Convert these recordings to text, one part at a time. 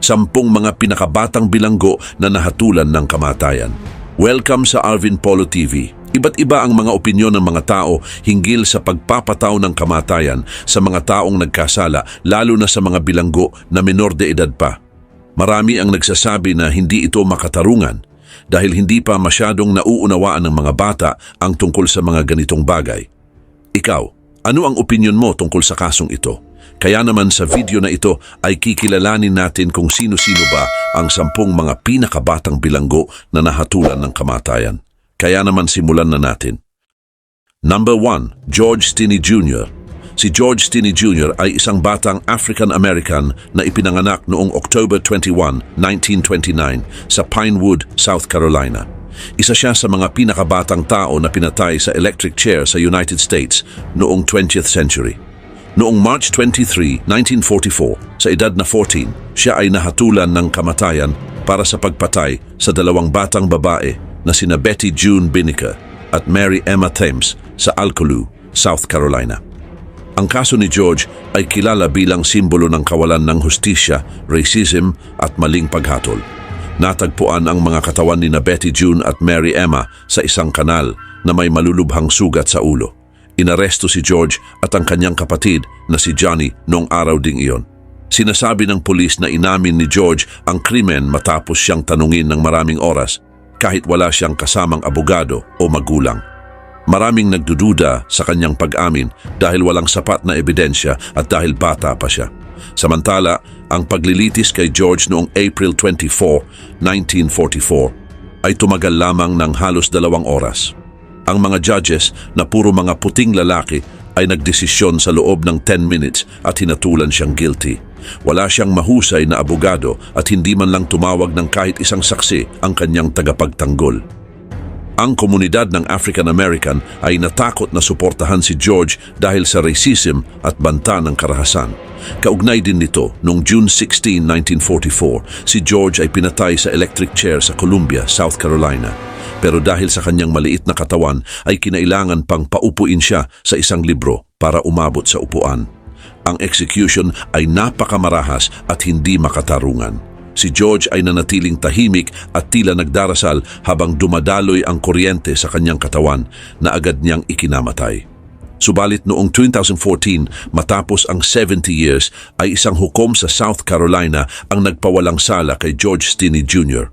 10 mga pinakabatang bilanggo na nahatulan ng kamatayan. Welcome sa Arvin Polo TV. Iba't iba ang mga opinyon ng mga tao hinggil sa pagpapataw ng kamatayan sa mga taong nagkasala, lalo na sa mga bilanggo na menor de edad pa. Marami ang nagsasabi na hindi ito makatarungan dahil hindi pa masyadong nauunawaan ng mga bata ang tungkol sa mga ganitong bagay. Ikaw, ano ang opinyon mo tungkol sa kasong ito? Kaya naman sa video na ito ay kikilalanin natin kung sino-sino ba ang 10 mga pinakabatang bilanggo na nahatulan ng kamatayan. Kaya naman simulan na natin. Number 1, George Stinney Jr. Si George Stinney Jr. ay isang batang African-American na ipinanganak noong October 21, 1929 sa Pinewood, South Carolina. Isa siya sa mga pinakabatang tao na pinatay sa electric chair sa United States noong 20th century. Noong March 23, 1944, sa edad na 14, siya ay nahatulan ng kamatayan para sa pagpatay sa 2 batang babae na sina Betty June Binnicker at Mary Emma Thames sa Alcolu, South Carolina. Ang kaso ni George ay kilala bilang simbolo ng kawalan ng hustisya, racism at maling paghatol. Natagpuan ang mga katawan ni na Betty June at Mary Emma sa isang kanal na may malulubhang sugat sa ulo. Inaresto si George at ang kanyang kapatid na si Johnny noong araw ding iyon. Sinasabi ng pulis na inamin ni George ang krimen matapos siyang tanungin ng maraming oras kahit wala siyang kasamang abogado o magulang. Maraming nagdududa sa kanyang pag-amin dahil walang sapat na ebidensya at dahil bata pa siya. Samantala, ang paglilitis kay George noong April 24, 1944 ay tumagal lamang ng halos 2 oras. Ang mga judges na puro mga puting lalaki ay nagdesisyon sa loob ng 10 minutes at hinatulan siyang guilty. Wala siyang mahusay na abogado at hindi man lang tumawag ng kahit isang saksi ang kanyang tagapagtanggol. Ang komunidad ng African American ay natakot na suportahan si George dahil sa racism at banta ng karahasan. Kaugnay din nito, noong June 16, 1944, si George ay pinatay sa electric chair sa Columbia, South Carolina. Pero dahil sa kanyang maliit na katawan ay kinailangan pang paupuin siya sa isang libro para umabot sa upuan. Ang execution ay napakamarahas at hindi makatarungan. Si George ay nanatiling tahimik at tila nagdarasal habang dumadaloy ang kuryente sa kanyang katawan na agad niyang ikinamatay. Subalit noong 2014, matapos ang 70 years, ay isang hukom sa South Carolina ang nagpawalang sala kay George Stinney Jr.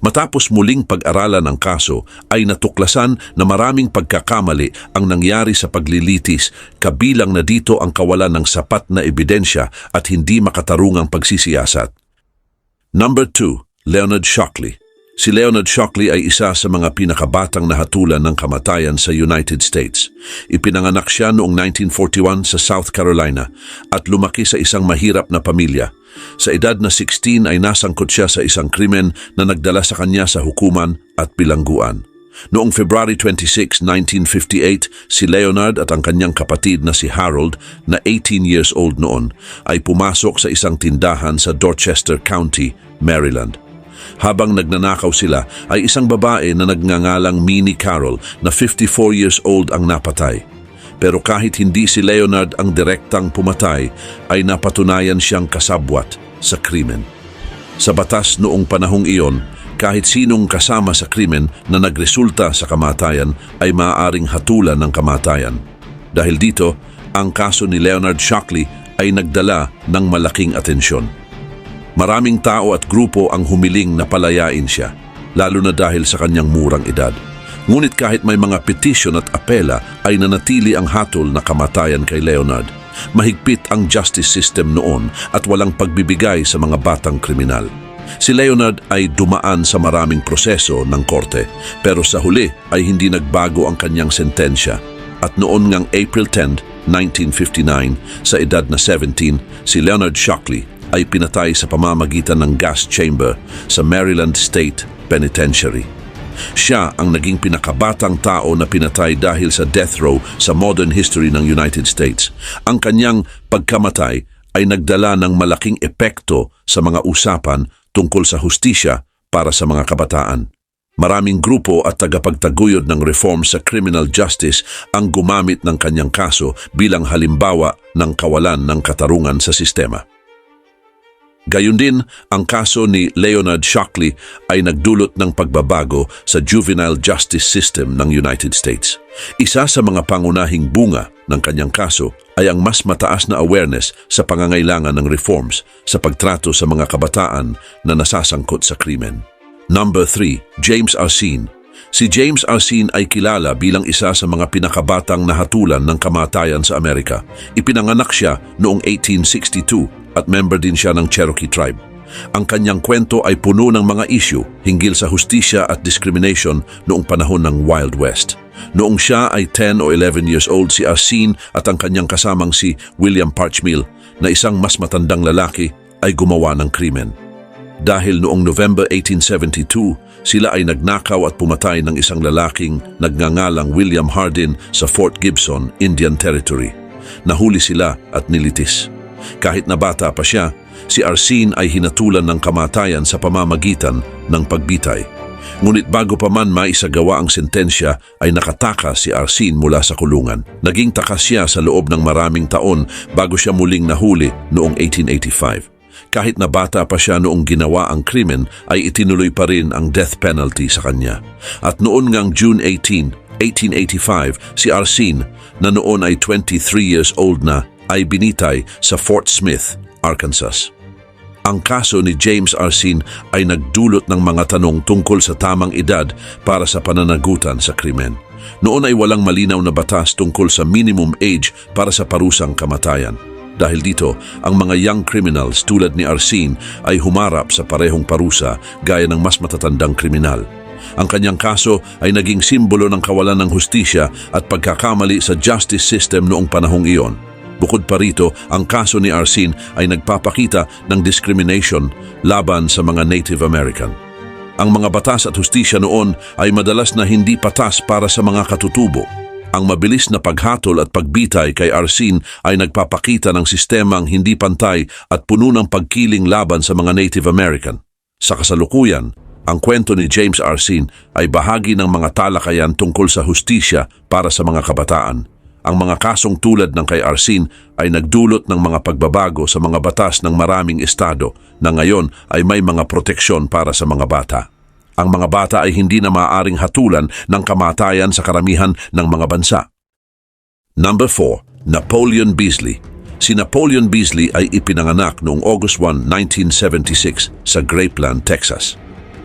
Matapos muling pag-aralan ang kaso, ay natuklasan na maraming pagkakamali ang nangyari sa paglilitis, kabilang na dito ang kawalan ng sapat na ebidensya at hindi makatarungang pagsisiyasat. Number 2, Leonard Shockley. Si Leonard Shockley ay isa sa mga pinakabatang nahatulan ng kamatayan sa United States. Ipinanganak siya noong 1941 sa South Carolina at lumaki sa isang mahirap na pamilya. Sa edad na 16 ay nasangkot siya sa isang krimen na nagdala sa kanya sa hukuman at bilangguan. Noong February 26, 1958, si Leonard at ang kanyang kapatid na si Harold, na 18 years old noon, ay pumasok sa isang tindahan sa Dorchester County, Maryland. Habang nagnanakaw sila, ay isang babae na nagngangalang Minnie Carroll na 54 years old ang napatay. Pero kahit hindi si Leonard ang direktang pumatay, ay napatunayan siyang kasabwat sa krimen. Sa batas noong panahong iyon, kahit sinong kasama sa krimen na nagresulta sa kamatayan ay maaaring hatulan ng kamatayan. Dahil dito, ang kaso ni Leonard Shockley ay nagdala ng malaking atensyon. Maraming tao at grupo ang humiling na palayain siya, lalo na dahil sa kanyang murang edad. Ngunit kahit may mga petisyon at apela ay nanatili ang hatol na kamatayan kay Leonard. Mahigpit ang justice system noon at walang pagbibigay sa mga batang kriminal. Si Leonard ay dumaan sa maraming proseso ng korte, pero sa huli ay hindi nagbago ang kanyang sentensya. At noon ngang April 10, 1959, sa edad na 17, si Leonard Shockley ay pinatay sa pamamagitan ng gas chamber sa Maryland State Penitentiary. Siya ang naging pinakabatang tao na pinatay dahil sa death row sa modern history ng United States. Ang kanyang pagkamatay ay nagdala ng malaking epekto sa mga usapan tungkol sa hustisya para sa mga kabataan. Maraming grupo at tagapagtaguyod ng reform sa criminal justice ang gumamit ng kanyang kaso bilang halimbawa ng kawalan ng katarungan sa sistema. Gayun din, ang kaso ni Leonard Shockley ay nagdulot ng pagbabago sa juvenile justice system ng United States. Isa sa mga pangunahing bunga ng kanyang kaso ay ang mas mataas na awareness sa pangangailangan ng reforms sa pagtrato sa mga kabataan na nasasangkot sa krimen. Number 3, James Arsene. Si James Arsene ay kilala bilang isa sa mga pinakabatang nahatulan ng kamatayan sa Amerika. Ipinanganak siya noong 1862 at member din siya ng Cherokee tribe. Ang kanyang kwento ay puno ng mga issue hinggil sa hustisya at discrimination noong panahon ng Wild West. Noong siya ay 10 o 11 years old, si Arsene at ang kanyang kasamang si William Parchmill, na isang mas matandang lalaki, ay gumawa ng krimen. Dahil noong November 1872, sila ay nagnakaw at pumatay ng isang lalaking nagngangalang William Hardin sa Fort Gibson, Indian Territory. Nahuli sila at nilitis. Kahit na bata pa siya, si Arsene ay hinatulan ng kamatayan sa pamamagitan ng pagbitay. Ngunit bago pa man maisagawa ang sentensya ay nakatakas si Arsene mula sa kulungan. Naging takas siya sa loob ng maraming taon bago siya muling nahuli noong 1885. Kahit na bata pa siya noong ginawa ang krimen ay itinuloy pa rin ang death penalty sa kanya. At noon ngang June 18, 1885, si Arsene, na noon ay 23 years old na, ay binitay sa Fort Smith, Arkansas. Ang kaso ni James Arsene ay nagdulot ng mga tanong tungkol sa tamang edad para sa pananagutan sa krimen. Noon ay walang malinaw na batas tungkol sa minimum age para sa parusang kamatayan. Dahil dito, ang mga young criminals tulad ni Arsene ay humarap sa parehong parusa gaya ng mas matatandang kriminal. Ang kanyang kaso ay naging simbolo ng kawalan ng hustisya at pagkakamali sa justice system noong panahong iyon. Bukod pa rito, ang kaso ni Arsene ay nagpapakita ng discrimination laban sa mga Native American. Ang mga batas at hustisya noon ay madalas na hindi patas para sa mga katutubo. Ang mabilis na paghatol at pagbitay kay Arsene ay nagpapakita ng sistemang hindi pantay at puno ng pagkiling laban sa mga Native American. Sa kasalukuyan, ang kwento ni James Arsene ay bahagi ng mga talakayan tungkol sa hustisya para sa mga kabataan. Ang mga kasong tulad ng kay Arsene ay nagdulot ng mga pagbabago sa mga batas ng maraming estado na ngayon ay may mga proteksyon para sa mga bata. Ang mga bata ay hindi na maaaring hatulan ng kamatayan sa karamihan ng mga bansa. Number 4, Napoleon Beasley. Si Napoleon Beasley ay ipinanganak noong August 1, 1976 sa Grapeland, Texas.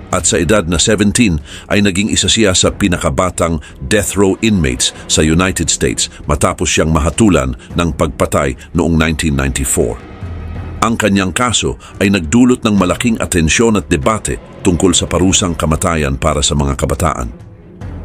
At sa edad na 17 ay naging isa siya sa pinakabatang death row inmates sa United States matapos siyang mahatulan ng pagpatay noong 1994. Ang kanyang kaso ay nagdulot ng malaking atensyon at debate tungkol sa parusang kamatayan para sa mga kabataan.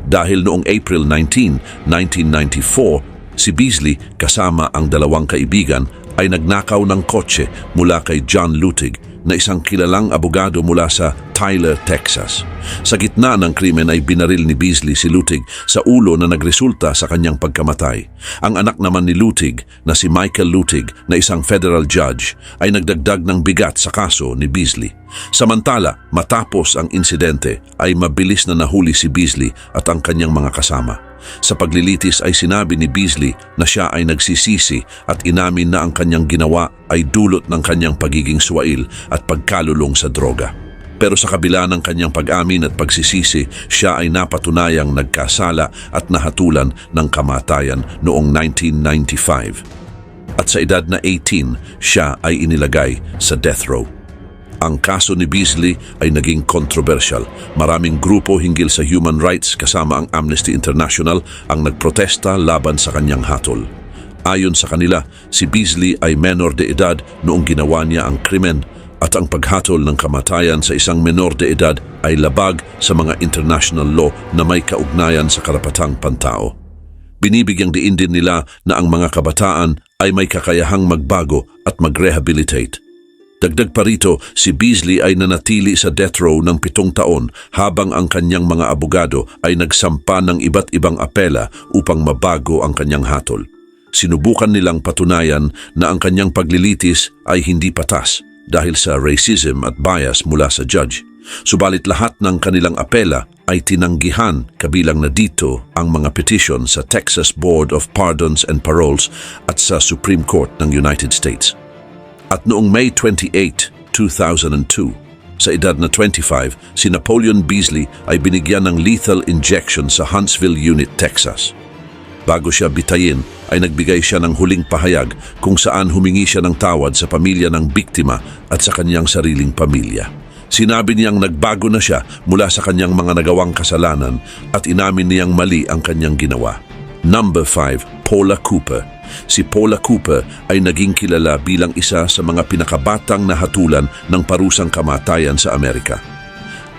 Dahil noong April 19, 1994, si Beasley kasama ang dalawang kaibigan ay nagnakaw ng kotse mula kay John Lutig na isang kilalang abogado mula sa Tyler, Texas. Sa gitna ng krimen ay binaril ni Beasley si Lutig sa ulo na nagresulta sa kanyang pagkamatay. Ang anak naman ni Lutig na si Michael Lutig na isang federal judge ay nagdagdag ng bigat sa kaso ni Beasley. Samantala, matapos ang insidente ay mabilis na nahuli si Beasley at ang kanyang mga kasama. Sa paglilitis ay sinabi ni Beasley na siya ay nagsisisi at inamin na ang kanyang ginawa ay dulot ng kanyang pagiging suwail at pagkalulong sa droga. Pero sa kabila ng kanyang pag-amin at pagsisisi, siya ay napatunayang nagkasala at nahatulan ng kamatayan noong 1995. At sa edad na 18, siya ay inilagay sa death row. Ang kaso ni Beasley ay naging controversial. Maraming grupo hinggil sa human rights kasama ang Amnesty International ang nagprotesta laban sa kanyang hatol. Ayon sa kanila, si Beasley ay menor de edad noong ginawa niya ang krimen at ang paghatol ng kamatayan sa isang menor de edad ay labag sa mga international law na may kaugnayan sa karapatang pantao. Binibigyang diin din nila na ang mga kabataan ay may kakayahang magbago at mag-rehabilitate. Dagdag pa rito, si Beasley ay nanatili sa death row ng 7 taon habang ang kanyang mga abogado ay nagsampa ng iba't ibang apela upang mabago ang kanyang hatol. Sinubukan nilang patunayan na ang kanyang paglilitis ay hindi patas dahil sa racism at bias mula sa judge. Subalit lahat ng kanilang apela ay tinanggihan, kabilang na dito ang mga petition sa Texas Board of Pardons and Paroles at sa Supreme Court ng United States. At noong May 28, 2002. Sa edad na 25, si Napoleon Beasley ay binigyan ng lethal injection sa Huntsville Unit, Texas. Bago siya bitayin, ay nagbigay siya ng huling pahayag kung saan humingi siya ng tawad sa pamilya ng biktima at sa kanyang sariling pamilya. Sinabi niyang nagbago na siya mula sa kanyang mga nagawang kasalanan at inamin niyang mali ang kanyang ginawa. Number 5, Paula Cooper. Si Paula Cooper ay naging kilala bilang isa sa mga pinakabatang nahatulan ng parusang kamatayan sa Amerika.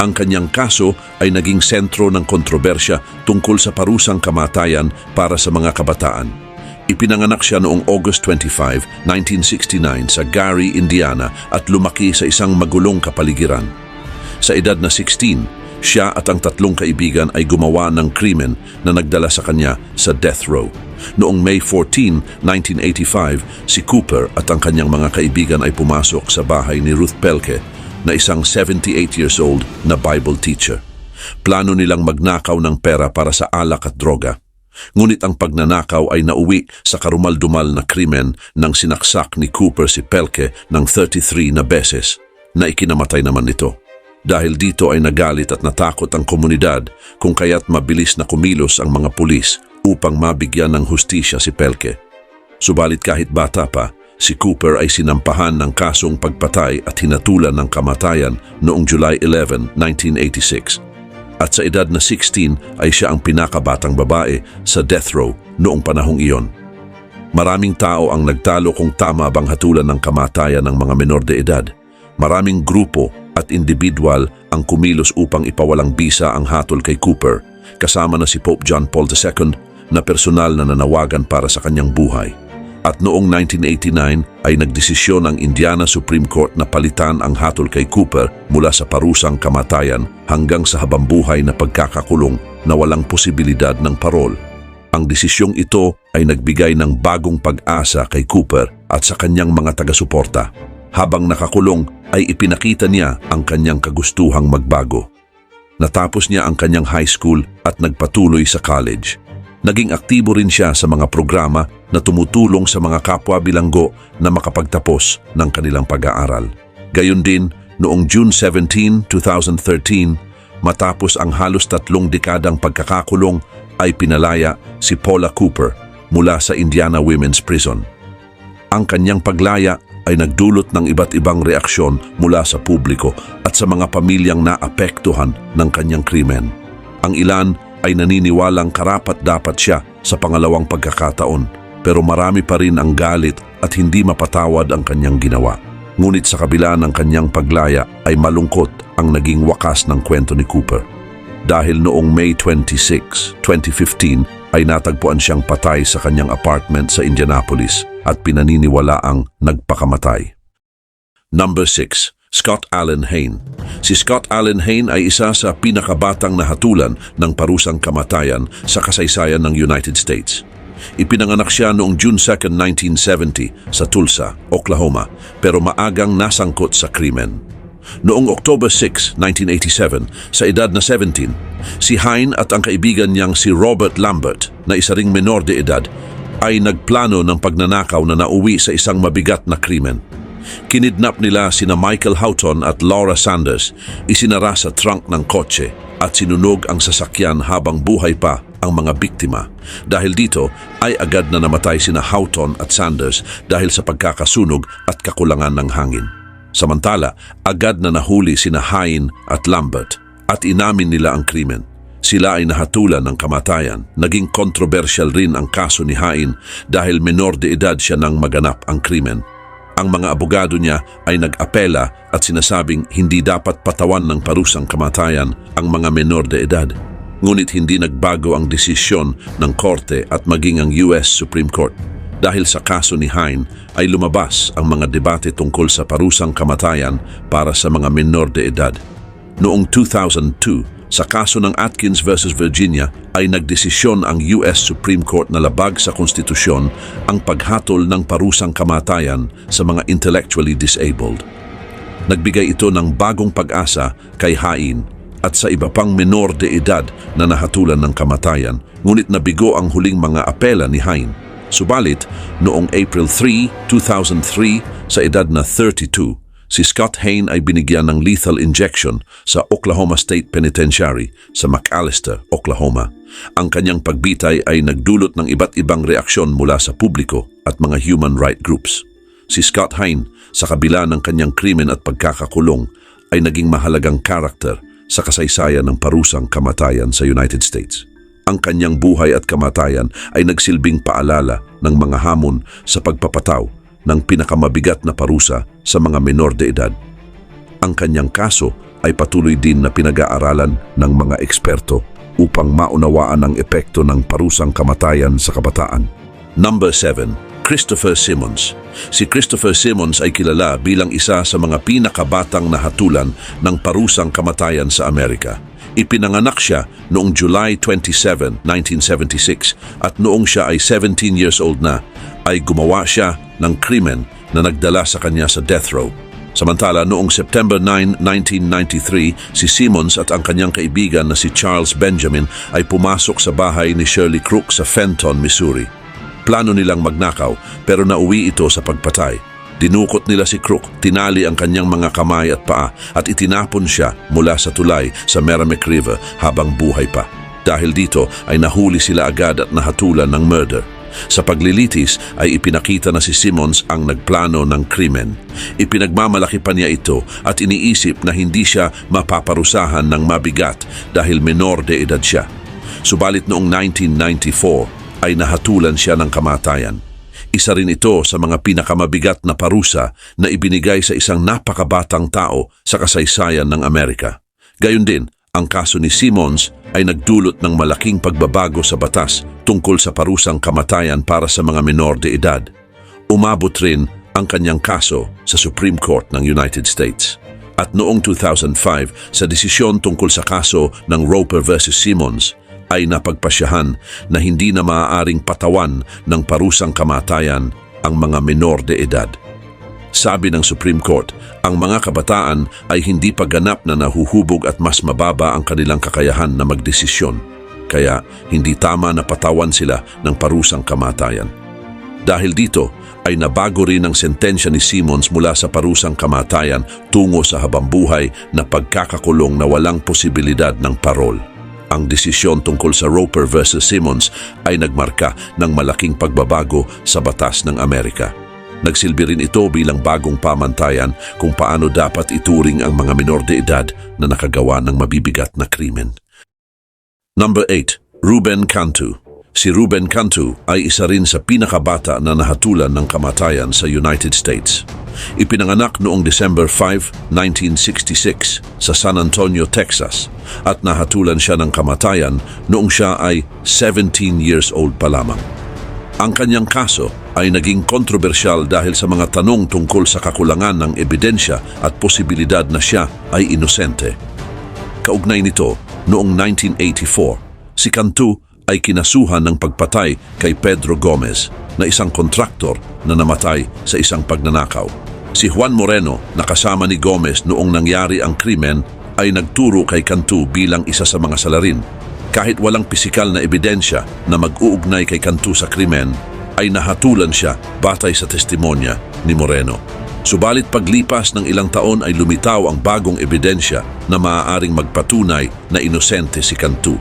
Ang kanyang kaso ay naging sentro ng kontrobersya tungkol sa parusang kamatayan para sa mga kabataan. Ipinanganak siya noong August 25, 1969 sa Gary, Indiana at lumaki sa isang magulong kapaligiran. Sa edad na 16, siya at ang tatlong kaibigan ay gumawa ng krimen na nagdala sa kanya sa death row. Noong May 14, 1985, si Cooper at ang kanyang mga kaibigan ay pumasok sa bahay ni Ruth Pelke na isang 78 years old na Bible teacher. Plano nilang magnakaw ng pera para sa alak at droga. Ngunit ang pagnanakaw ay nauwi sa karumal-dumal na krimen nang sinaksak ni Cooper si Pelke ng 33 na beses na ikinamatay naman nito. Dahil dito ay nagalit at natakot ang komunidad kung kaya't mabilis na kumilos ang mga pulis upang mabigyan ng hustisya si Pelke. Subalit kahit bata pa, si Cooper ay sinampahan ng kasong pagpatay at hinatulan ng kamatayan noong July 11, 1986. At sa edad na 16 ay siya ang pinakabatang babae sa death row noong panahong iyon. Maraming tao ang nagtalo kung tama bang hatulan ng kamatayan ng mga menor de edad. Maraming grupo at individual ang kumilos upang ipawalang bisa ang hatol kay Cooper, kasama na si Pope John Paul II na personal na nanawagan para sa kanyang buhay. At noong 1989 ay nagdesisyon ang Indiana Supreme Court na palitan ang hatol kay Cooper mula sa parusang kamatayan hanggang sa habambuhay na pagkakakulong na walang posibilidad ng parol. Ang desisyong ito ay nagbigay ng bagong pag-asa kay Cooper at sa kanyang mga taga-suporta. Habang nakakulong ay ipinakita niya ang kanyang kagustuhang magbago. Natapos niya ang kanyang high school at nagpatuloy sa college. Naging aktibo rin siya sa mga programa na tumutulong sa mga kapwa bilanggo na makapagtapos ng kanilang pag-aaral. Gayon din, noong June 17, 2013, matapos ang halos 3 dekadang pagkakakulong, ay pinalaya si Paula Cooper mula sa Indiana Women's Prison. Ang kanyang paglaya ay nagdulot ng iba't ibang reaksyon mula sa publiko at sa mga pamilyang naapektuhan ng kanyang krimen. Ang ilan ay naniniwalang karapat-dapat siya sa pangalawang pagkakataon, pero marami pa rin ang galit at hindi mapatawad ang kanyang ginawa. Ngunit sa kabila ng kanyang paglaya ay malungkot ang naging wakas ng kwento ni Cooper. Dahil noong May 26, 2015 ay natagpuan siyang patay sa kanyang apartment sa Indianapolis at pinaniniwalaang nagpakamatay. Number 6. Scott Allen Hayne. Si Scott Allen Hayne ay isa sa pinakabatang nahatulan ng parusang kamatayan sa kasaysayan ng United States. Ipinanganak siya noong June 2, 1970 sa Tulsa, Oklahoma, pero maagang nasangkot sa krimen. Noong October 6, 1987, sa edad na 17, si Hayne at ang kaibigan niyang si Robert Lambert, na isa ring menor de edad, ay nagplano ng pagnanakaw na nauwi sa isang mabigat na krimen. Kinidnap nila sina Michael Houghton at Laura Sanders, isinara sa trunk ng kotse at sinunog ang sasakyan habang buhay pa ang mga biktima. Dahil dito ay agad na namatay sina Houghton at Sanders dahil sa pagkakasunog at kakulangan ng hangin. Samantala, agad na nahuli sina Hayne at Lambert at inamin nila ang krimen. Sila ay nahatulan ng kamatayan. Naging kontrobersyal rin ang kaso ni Hayne dahil menor de edad siya nang maganap ang krimen. Ang mga abogado niya ay nag-apela at sinasabing hindi dapat patawan ng parusang kamatayan ang mga menor de edad. Ngunit hindi nagbago ang desisyon ng korte at maging ang US Supreme Court. Dahil sa kaso ni Hayne ay lumabas ang mga debate tungkol sa parusang kamatayan para sa mga menor de edad. Noong 2002, sa kaso ng Atkins versus Virginia ay nagdesisyon ang US Supreme Court na labag sa konstitusyon ang paghatol ng parusang kamatayan sa mga intellectually disabled. Nagbigay ito ng bagong pag-asa kay Hayne at sa iba pang menor de edad na nahatulan ng kamatayan, ngunit nabigo ang huling mga apela ni Hayne. Subalit, noong April 3, 2003, sa edad na 32, Si Scott Hain ay binigyan ng lethal injection sa Oklahoma State Penitentiary sa McAlester, Oklahoma. Ang kanyang pagbitay ay nagdulot ng iba't ibang reaksyon mula sa publiko at mga human rights groups. Si Scott Hain, sa kabila ng kanyang krimen at pagkakakulong, ay naging mahalagang karakter sa kasaysayan ng parusang kamatayan sa United States. Ang kanyang buhay at kamatayan ay nagsilbing paalala ng mga hamon sa pagpapataw ng pinakamabigat na parusa sa mga menor de edad. Ang kanyang kaso ay patuloy din na pinag-aaralan ng mga eksperto upang maunawaan ang epekto ng parusang kamatayan sa kabataan. Number 7. Christopher Simmons. Si Christopher Simmons ay kilala bilang isa sa mga pinakabatang nahatulan ng parusang kamatayan sa Amerika. Ipinanganak siya noong July 27, 1976 at noong siya ay 17 years old na, ay gumawa siya ng krimen na nagdala sa kanya sa death row. Samantala, noong September 9, 1993, si Simmons at ang kanyang kaibigan na si Charles Benjamin ay pumasok sa bahay ni Shirley Crook sa Fenton, Missouri. Plano nilang magnakaw pero nauwi ito sa pagpatay. Dinukot nila si Crook, tinali ang kanyang mga kamay at paa at itinapon siya mula sa tulay sa Merrimack River habang buhay pa. Dahil dito ay nahuli sila agad at nahatulan ng murder. Sa paglilitis ay ipinakita na si Simmons ang nagplano ng krimen. Ipinagmamalaki pa niya ito at iniisip na hindi siya mapaparusahan ng mabigat dahil menor de edad siya. Subalit noong 1994 ay nahatulan siya ng kamatayan. Isa rin ito sa mga pinakamabigat na parusa na ibinigay sa isang napakabatang tao sa kasaysayan ng Amerika. Gayon din, ang kaso ni Simmons ay nagdulot ng malaking pagbabago sa batas tungkol sa parusang kamatayan para sa mga menor de edad. Umabot rin ang kanyang kaso sa Supreme Court ng United States. At noong 2005, sa desisyon tungkol sa kaso ng Roper versus Simmons, ay napagpasyahan na hindi na maaaring patawan ng parusang kamatayan ang mga menor de edad. Sabi ng Supreme Court, ang mga kabataan ay hindi pa ganap na nahuhubog at mas mababa ang kanilang kakayahan na magdesisyon, kaya hindi tama na patawan sila ng parusang kamatayan. Dahil dito, ay nabago rin ang sentensya ni Simmons mula sa parusang kamatayan tungo sa habambuhay na pagkakakulong na walang posibilidad ng parol. Ang desisyon tungkol sa Roper versus Simmons ay nagmarka ng malaking pagbabago sa batas ng Amerika. Nagsilbi rin ito bilang bagong pamantayan kung paano dapat ituring ang mga menor de edad na nakagawa ng mabibigat na krimen. Number 8. Ruben Cantu. Si Ruben Cantu ay isa rin sa pinakabata na nahatulan ng kamatayan sa United States. Ipinanganak noong December 5, 1966 sa San Antonio, Texas at nahatulan siya ng kamatayan noong siya ay 17 years old pa lamang. Ang kanyang kaso ay naging kontrobersyal dahil sa mga tanong tungkol sa kakulangan ng ebidensya at posibilidad na siya ay inosente. Kaugnay nito, noong 1984, si Cantu ay kinasuhan ng pagpatay kay Pedro Gomez na isang kontraktor na namatay sa isang pagnanakaw. Si Juan Moreno na kasama ni Gomez noong nangyari ang krimen ay nagturo kay Cantu bilang isa sa mga salarin. Kahit walang pisikal na ebidensya na mag-uugnay kay Cantu sa krimen, ay nahatulan siya batay sa testimonya ni Moreno. Subalit paglipas ng ilang taon ay lumitaw ang bagong ebidensya na maaaring magpatunay na inosente si Cantu.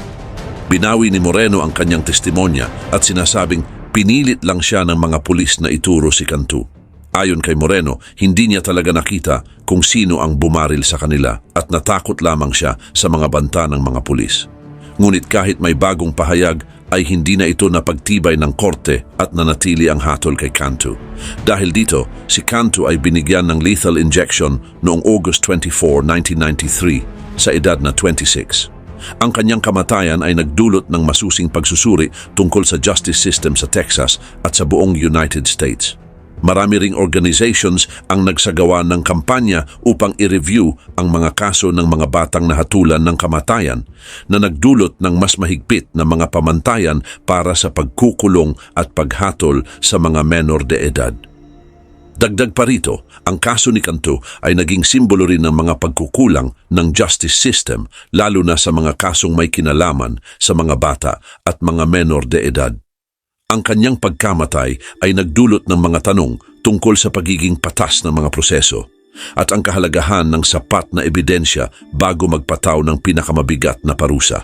Binawi ni Moreno ang kanyang testimonya at sinasabing pinilit lang siya ng mga pulis na ituro si Cantu. Ayon kay Moreno, hindi niya talaga nakita kung sino ang bumaril sa kanila at natakot lamang siya sa mga banta ng mga pulis. Ngunit kahit may bagong pahayag ay hindi na ito napagtibay ng korte at nanatili ang hatol kay Cantu. Dahil dito, si Cantu ay binigyan ng lethal injection noong August 24, 1993 sa edad na 26. Ang kanyang kamatayan ay nagdulot ng masusing pagsusuri tungkol sa justice system sa Texas at sa buong United States. Marami ring organizations ang nagsagawa ng kampanya upang i-review ang mga kaso ng mga batang nahatulan ng kamatayan na nagdulot ng mas mahigpit na mga pamantayan para sa pagkukulong at paghatol sa mga menor de edad. Dagdag pa rito, ang kaso ni Cantu ay naging simbolo rin ng mga pagkukulang ng justice system lalo na sa mga kasong may kinalaman sa mga bata at mga menor de edad. Ang kanyang pagkamatay ay nagdulot ng mga tanong tungkol sa pagiging patas ng mga proseso. at ang kahalagahan ng sapat na ebidensya bago magpataw ng pinakamabigat na parusa.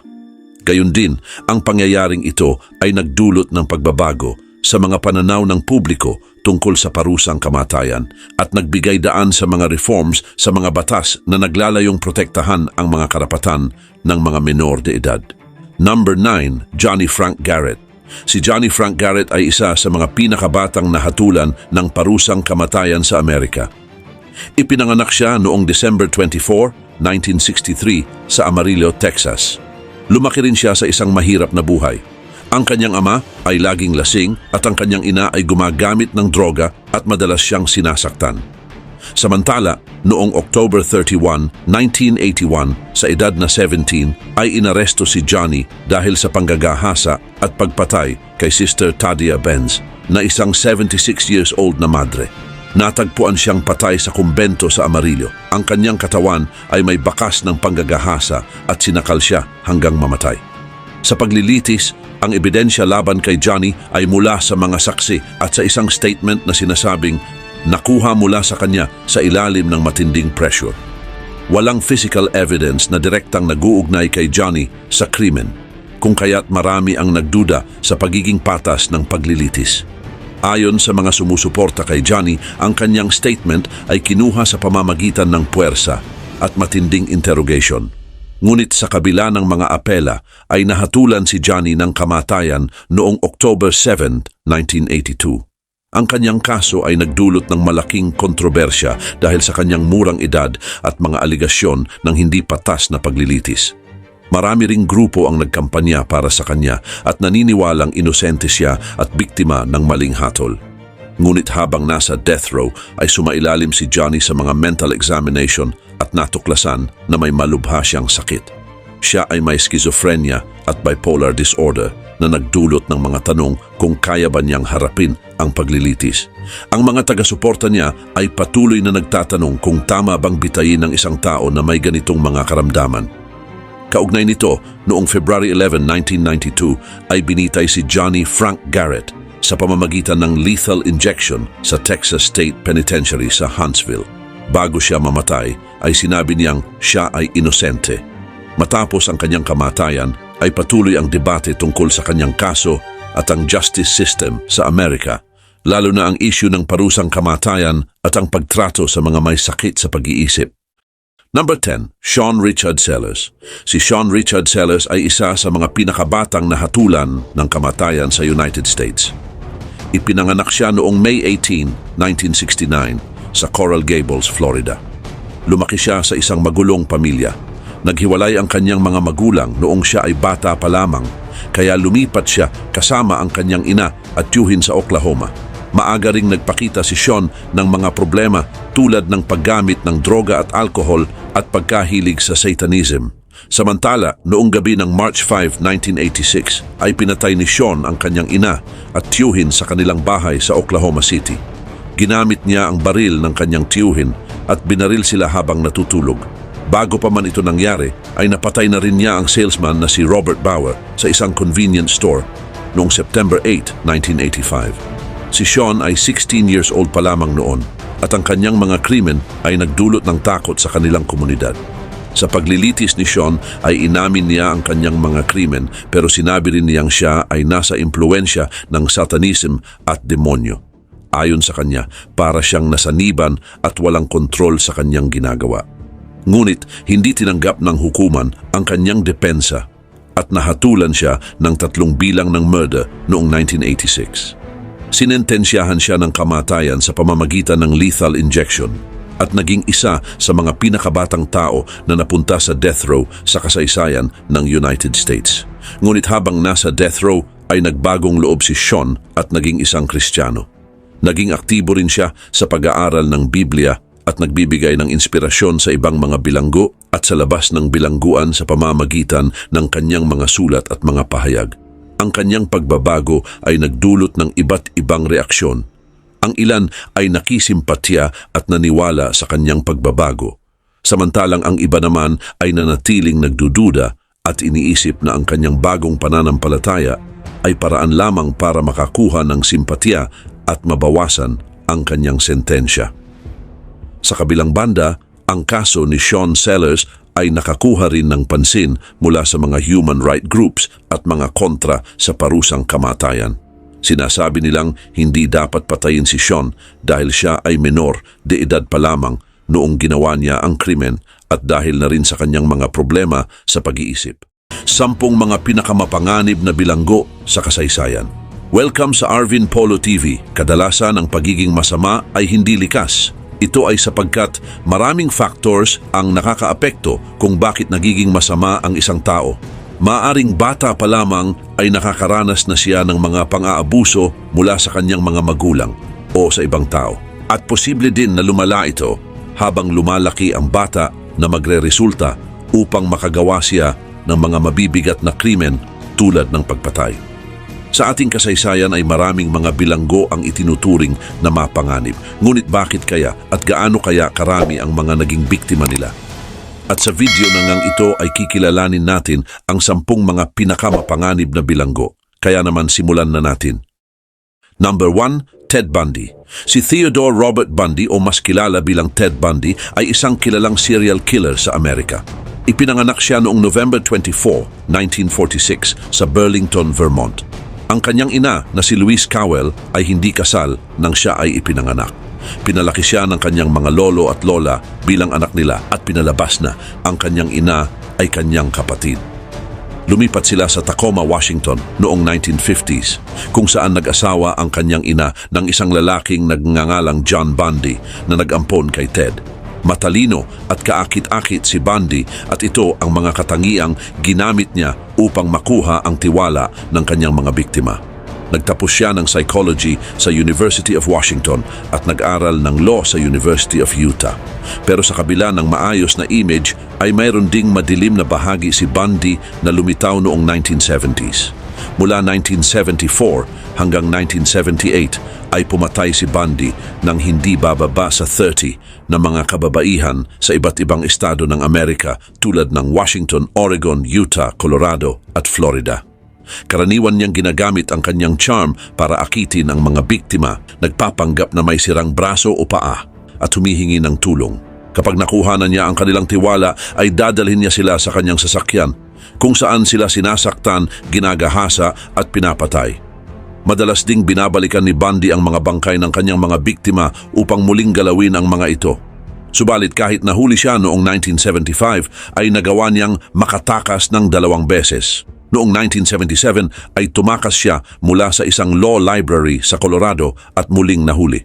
Gayun din, ang pangyayaring ito ay nagdulot ng pagbabago sa mga pananaw ng publiko tungkol sa parusang kamatayan at nagbigay daan sa mga reforms sa mga batas na naglalayong protektahan ang mga karapatan ng mga menor de edad. Number 9, Johnny Frank Garrett. Si Johnny Frank Garrett ay isa sa mga pinakabatang nahatulan ng parusang kamatayan sa Amerika. Ipinanganak siya noong December 24, 1963 sa Amarillo, Texas. Lumaki rin siya sa isang mahirap na buhay. Ang kanyang ama ay laging lasing at ang kanyang ina ay gumagamit ng droga at madalas siyang sinasaktan. Samantala, noong October 31, 1981, sa edad na 17, ay inaresto si Johnny dahil sa panggagahasa at pagpatay kay Sister Tadia Benz, na isang 76 years old na madre. Natagpuan siyang patay sa kumbento sa Amarillo. Ang kanyang katawan ay may bakas ng panggagahasa at sinakal siya hanggang mamatay. Sa paglilitis, ang ebidensya laban kay Johnny ay mula sa mga saksi at sa isang statement na sinasabing nakuha mula sa kanya sa ilalim ng matinding pressure. Walang physical evidence na direktang nag-uugnay kay Johnny sa krimen, kung kaya't marami ang nagduda sa pagiging patas ng paglilitis. Ayon sa mga sumusuporta kay Johnny, ang kanyang statement ay kinuha sa pamamagitan ng puwersa at matinding interrogation. Ngunit sa kabila ng mga apela ay nahatulan si Johnny ng kamatayan noong October 7, 1982. Ang kanyang kaso ay nagdulot ng malaking kontrobersya dahil sa kanyang murang edad at mga aligasyon ng hindi patas na paglilitis. Marami ring grupo ang nagkampanya para sa kanya at naniniwalang inosente siya at biktima ng maling hatol. Ngunit habang nasa death row ay sumailalim si Johnny sa mga mental examination at natuklasan na may malubha siyang sakit. Siya ay may schizophrenia at bipolar disorder na nagdulot ng mga tanong kung kaya ba niyang harapin ang paglilitis. Ang mga taga-suporta niya ay patuloy na nagtatanong kung tama bang bitayin ng isang tao na may ganitong mga karamdaman. Kaugnay nito, noong February 11, 1992 ay binitay si Johnny Frank Garrett sa pamamagitan ng lethal injection sa Texas State Penitentiary sa Huntsville. Bago siya mamatay, ay sinabi niyang siya ay inosente. Matapos ang kanyang kamatayan, ay patuloy ang debate tungkol sa kanyang kaso at ang justice system sa Amerika, lalo na ang issue ng parusang kamatayan at ang pagtrato sa mga may sakit sa pag-iisip. Number 10, Sean Richard Sellers. Si Sean Richard Sellers ay isa sa mga pinakabatang nahatulan ng kamatayan sa United States. Ipinanganak siya noong May 18, 1969 sa Coral Gables, Florida. Lumaki siya sa isang magulong pamilya. Naghiwalay ang kanyang mga magulang noong siya ay bata pa lamang, kaya lumipat siya kasama ang kanyang ina at tiyuhin sa Oklahoma. Maaga ring nagpakita si Sean ng mga problema tulad ng paggamit ng droga at alkohol at pagkahilig sa Satanism. Samantala, noong gabi ng March 5, 1986 ay pinatay ni Sean ang kanyang ina at tiyuhin sa kanilang bahay sa Oklahoma City. Ginamit niya ang baril ng kanyang tiyuhin at binaril sila habang natutulog. Bago pa man ito nangyari, ay napatay na rin niya ang salesman na si Robert Bauer sa isang convenience store noong September 8, 1985. Si Sean ay 16 years old pa lamang noon at ang kanyang mga krimen ay nagdulot ng takot sa kanilang komunidad. Sa paglilitis ni Sean ay inamin niya ang kanyang mga krimen pero sinabi rin niyang siya ay nasa impluensya ng Satanism at demonyo. Ayon sa kanya, para siyang nasaniban at walang kontrol sa kanyang ginagawa. Ngunit hindi tinanggap ng hukuman ang kanyang depensa at nahatulan siya ng 3 bilang ng murder noong 1986. Sinentensyahan siya ng kamatayan sa pamamagitan ng lethal injection at naging isa sa mga pinakabatang tao na napunta sa death row sa kasaysayan ng United States. Ngunit habang nasa death row ay nagbagong loob si Sean at naging isang Kristiyano. Naging aktibo rin siya sa pag-aaral ng Biblia at nagbibigay ng inspirasyon sa ibang mga bilanggo at sa labas ng bilangguan sa pamamagitan ng kanyang mga sulat at mga pahayag. Ang kanyang pagbabago ay nagdulot ng iba't ibang reaksyon. Ang ilan ay nakisimpatya at naniwala sa kanyang pagbabago. Samantalang ang iba naman ay nanatiling nagdududa at iniisip na ang kanyang bagong pananampalataya ay paraan lamang para makakuha ng simpatya at mabawasan ang kanyang sentensya. Sa kabilang banda, ang kaso ni Sean Sellers ay nakakuha rin ng pansin mula sa mga human rights groups at mga kontra sa parusang kamatayan. Sinasabi nilang hindi dapat patayin si Sean dahil siya ay menor de edad pa lamang noong ginawa niya ang krimen at dahil na rin sa kanyang mga problema sa pag-iisip. 10 mga pinakamapanganib na bilanggo sa kasaysayan. Welcome sa Arvin Polo TV. Kadalasan ang pagiging masama ay hindi likas. Ito ay sapagkat maraming factors ang nakakaapekto kung bakit nagiging masama ang isang tao. Maaring bata pa lamang ay nakakaranas na siya ng mga pang-aabuso mula sa kanyang mga magulang o sa ibang tao. At posible din na lumala ito habang lumalaki ang bata na magre-resulta upang makagawa siya ng mga mabibigat na krimen tulad ng pagpatay. Sa ating kasaysayan ay maraming mga bilanggo ang itinuturing na mapanganib. Ngunit bakit kaya at gaano kaya karami ang mga naging biktima nila? At sa video na ngang ito ay kikilalanin natin ang 10 mga pinakamapanganib na bilanggo. Kaya naman simulan na natin. Number 1, Ted Bundy. Si Theodore Robert Bundy o mas kilala bilang Ted Bundy ay isang kilalang serial killer sa Amerika. Ipinanganak siya noong November 24, 1946 sa Burlington, Vermont. Ang kanyang ina na si Louise Cowell ay hindi kasal nang siya ay ipinanganak. Pinalaki siya ng kanyang mga lolo at lola bilang anak nila at pinalabas na ang kanyang ina ay kanyang kapatid. Lumipat sila sa Tacoma, Washington noong 1950s kung saan nag-asawa ang kanyang ina ng isang lalaking nagngangalang John Bundy na nag-ampon kay Ted. Matalino at kaakit-akit si Bundy at ito ang mga katangiang ginamit niya upang makuha ang tiwala ng kanyang mga biktima. Nagtapos siya ng psychology sa University of Washington at nag-aral ng law sa University of Utah. Pero sa kabila ng maayos na image ay mayroon ding madilim na bahagi si Bundy na lumitaw noong 1970s. Mula 1974 hanggang 1978 ay pumatay si Bundy nang hindi bababa sa 30 na mga kababaihan sa iba't ibang estado ng Amerika tulad ng Washington, Oregon, Utah, Colorado at Florida. Karaniwan niyang ginagamit ang kanyang charm para akitin ang mga biktima, nagpapanggap na may sirang braso o paa at humihingi ng tulong. Kapag nakuha na niya ang kanilang tiwala ay dadalhin niya sila sa kanyang sasakyan kung saan sila sinasaktan, ginagahasa at pinapatay. Madalas ding binabalikan ni Bundy ang mga bangkay ng kanyang mga biktima upang muling galawin ang mga ito. Subalit kahit nahuli siya noong 1975 ay nagawa niyang makatakas ng 2 beses. Noong 1977 ay tumakas siya mula sa isang law library sa Colorado at muling nahuli.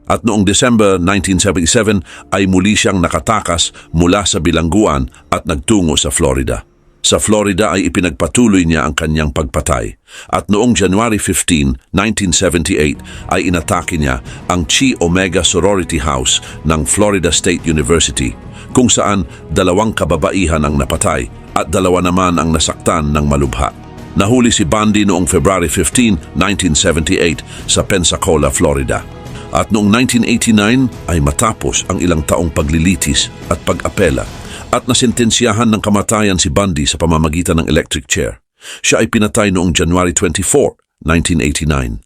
At noong December 1977 ay muli siyang nakatakas mula sa bilangguan at nagtungo sa Florida. Sa Florida ay ipinagpatuloy niya ang kanyang pagpatay at noong January 15, 1978 ay inatake niya ang Chi Omega Sorority House ng Florida State University kung saan 2 kababaihan ang napatay at 2 naman ang nasaktan ng malubha. Nahuli si Bundy noong February 15, 1978 sa Pensacola, Florida. At noong 1989 ay matapos ang ilang taong paglilitis at pag-apela at nasentensyahan ng kamatayan si Bundy sa pamamagitan ng electric chair. Siya ay pinatay noong January 24, 1989.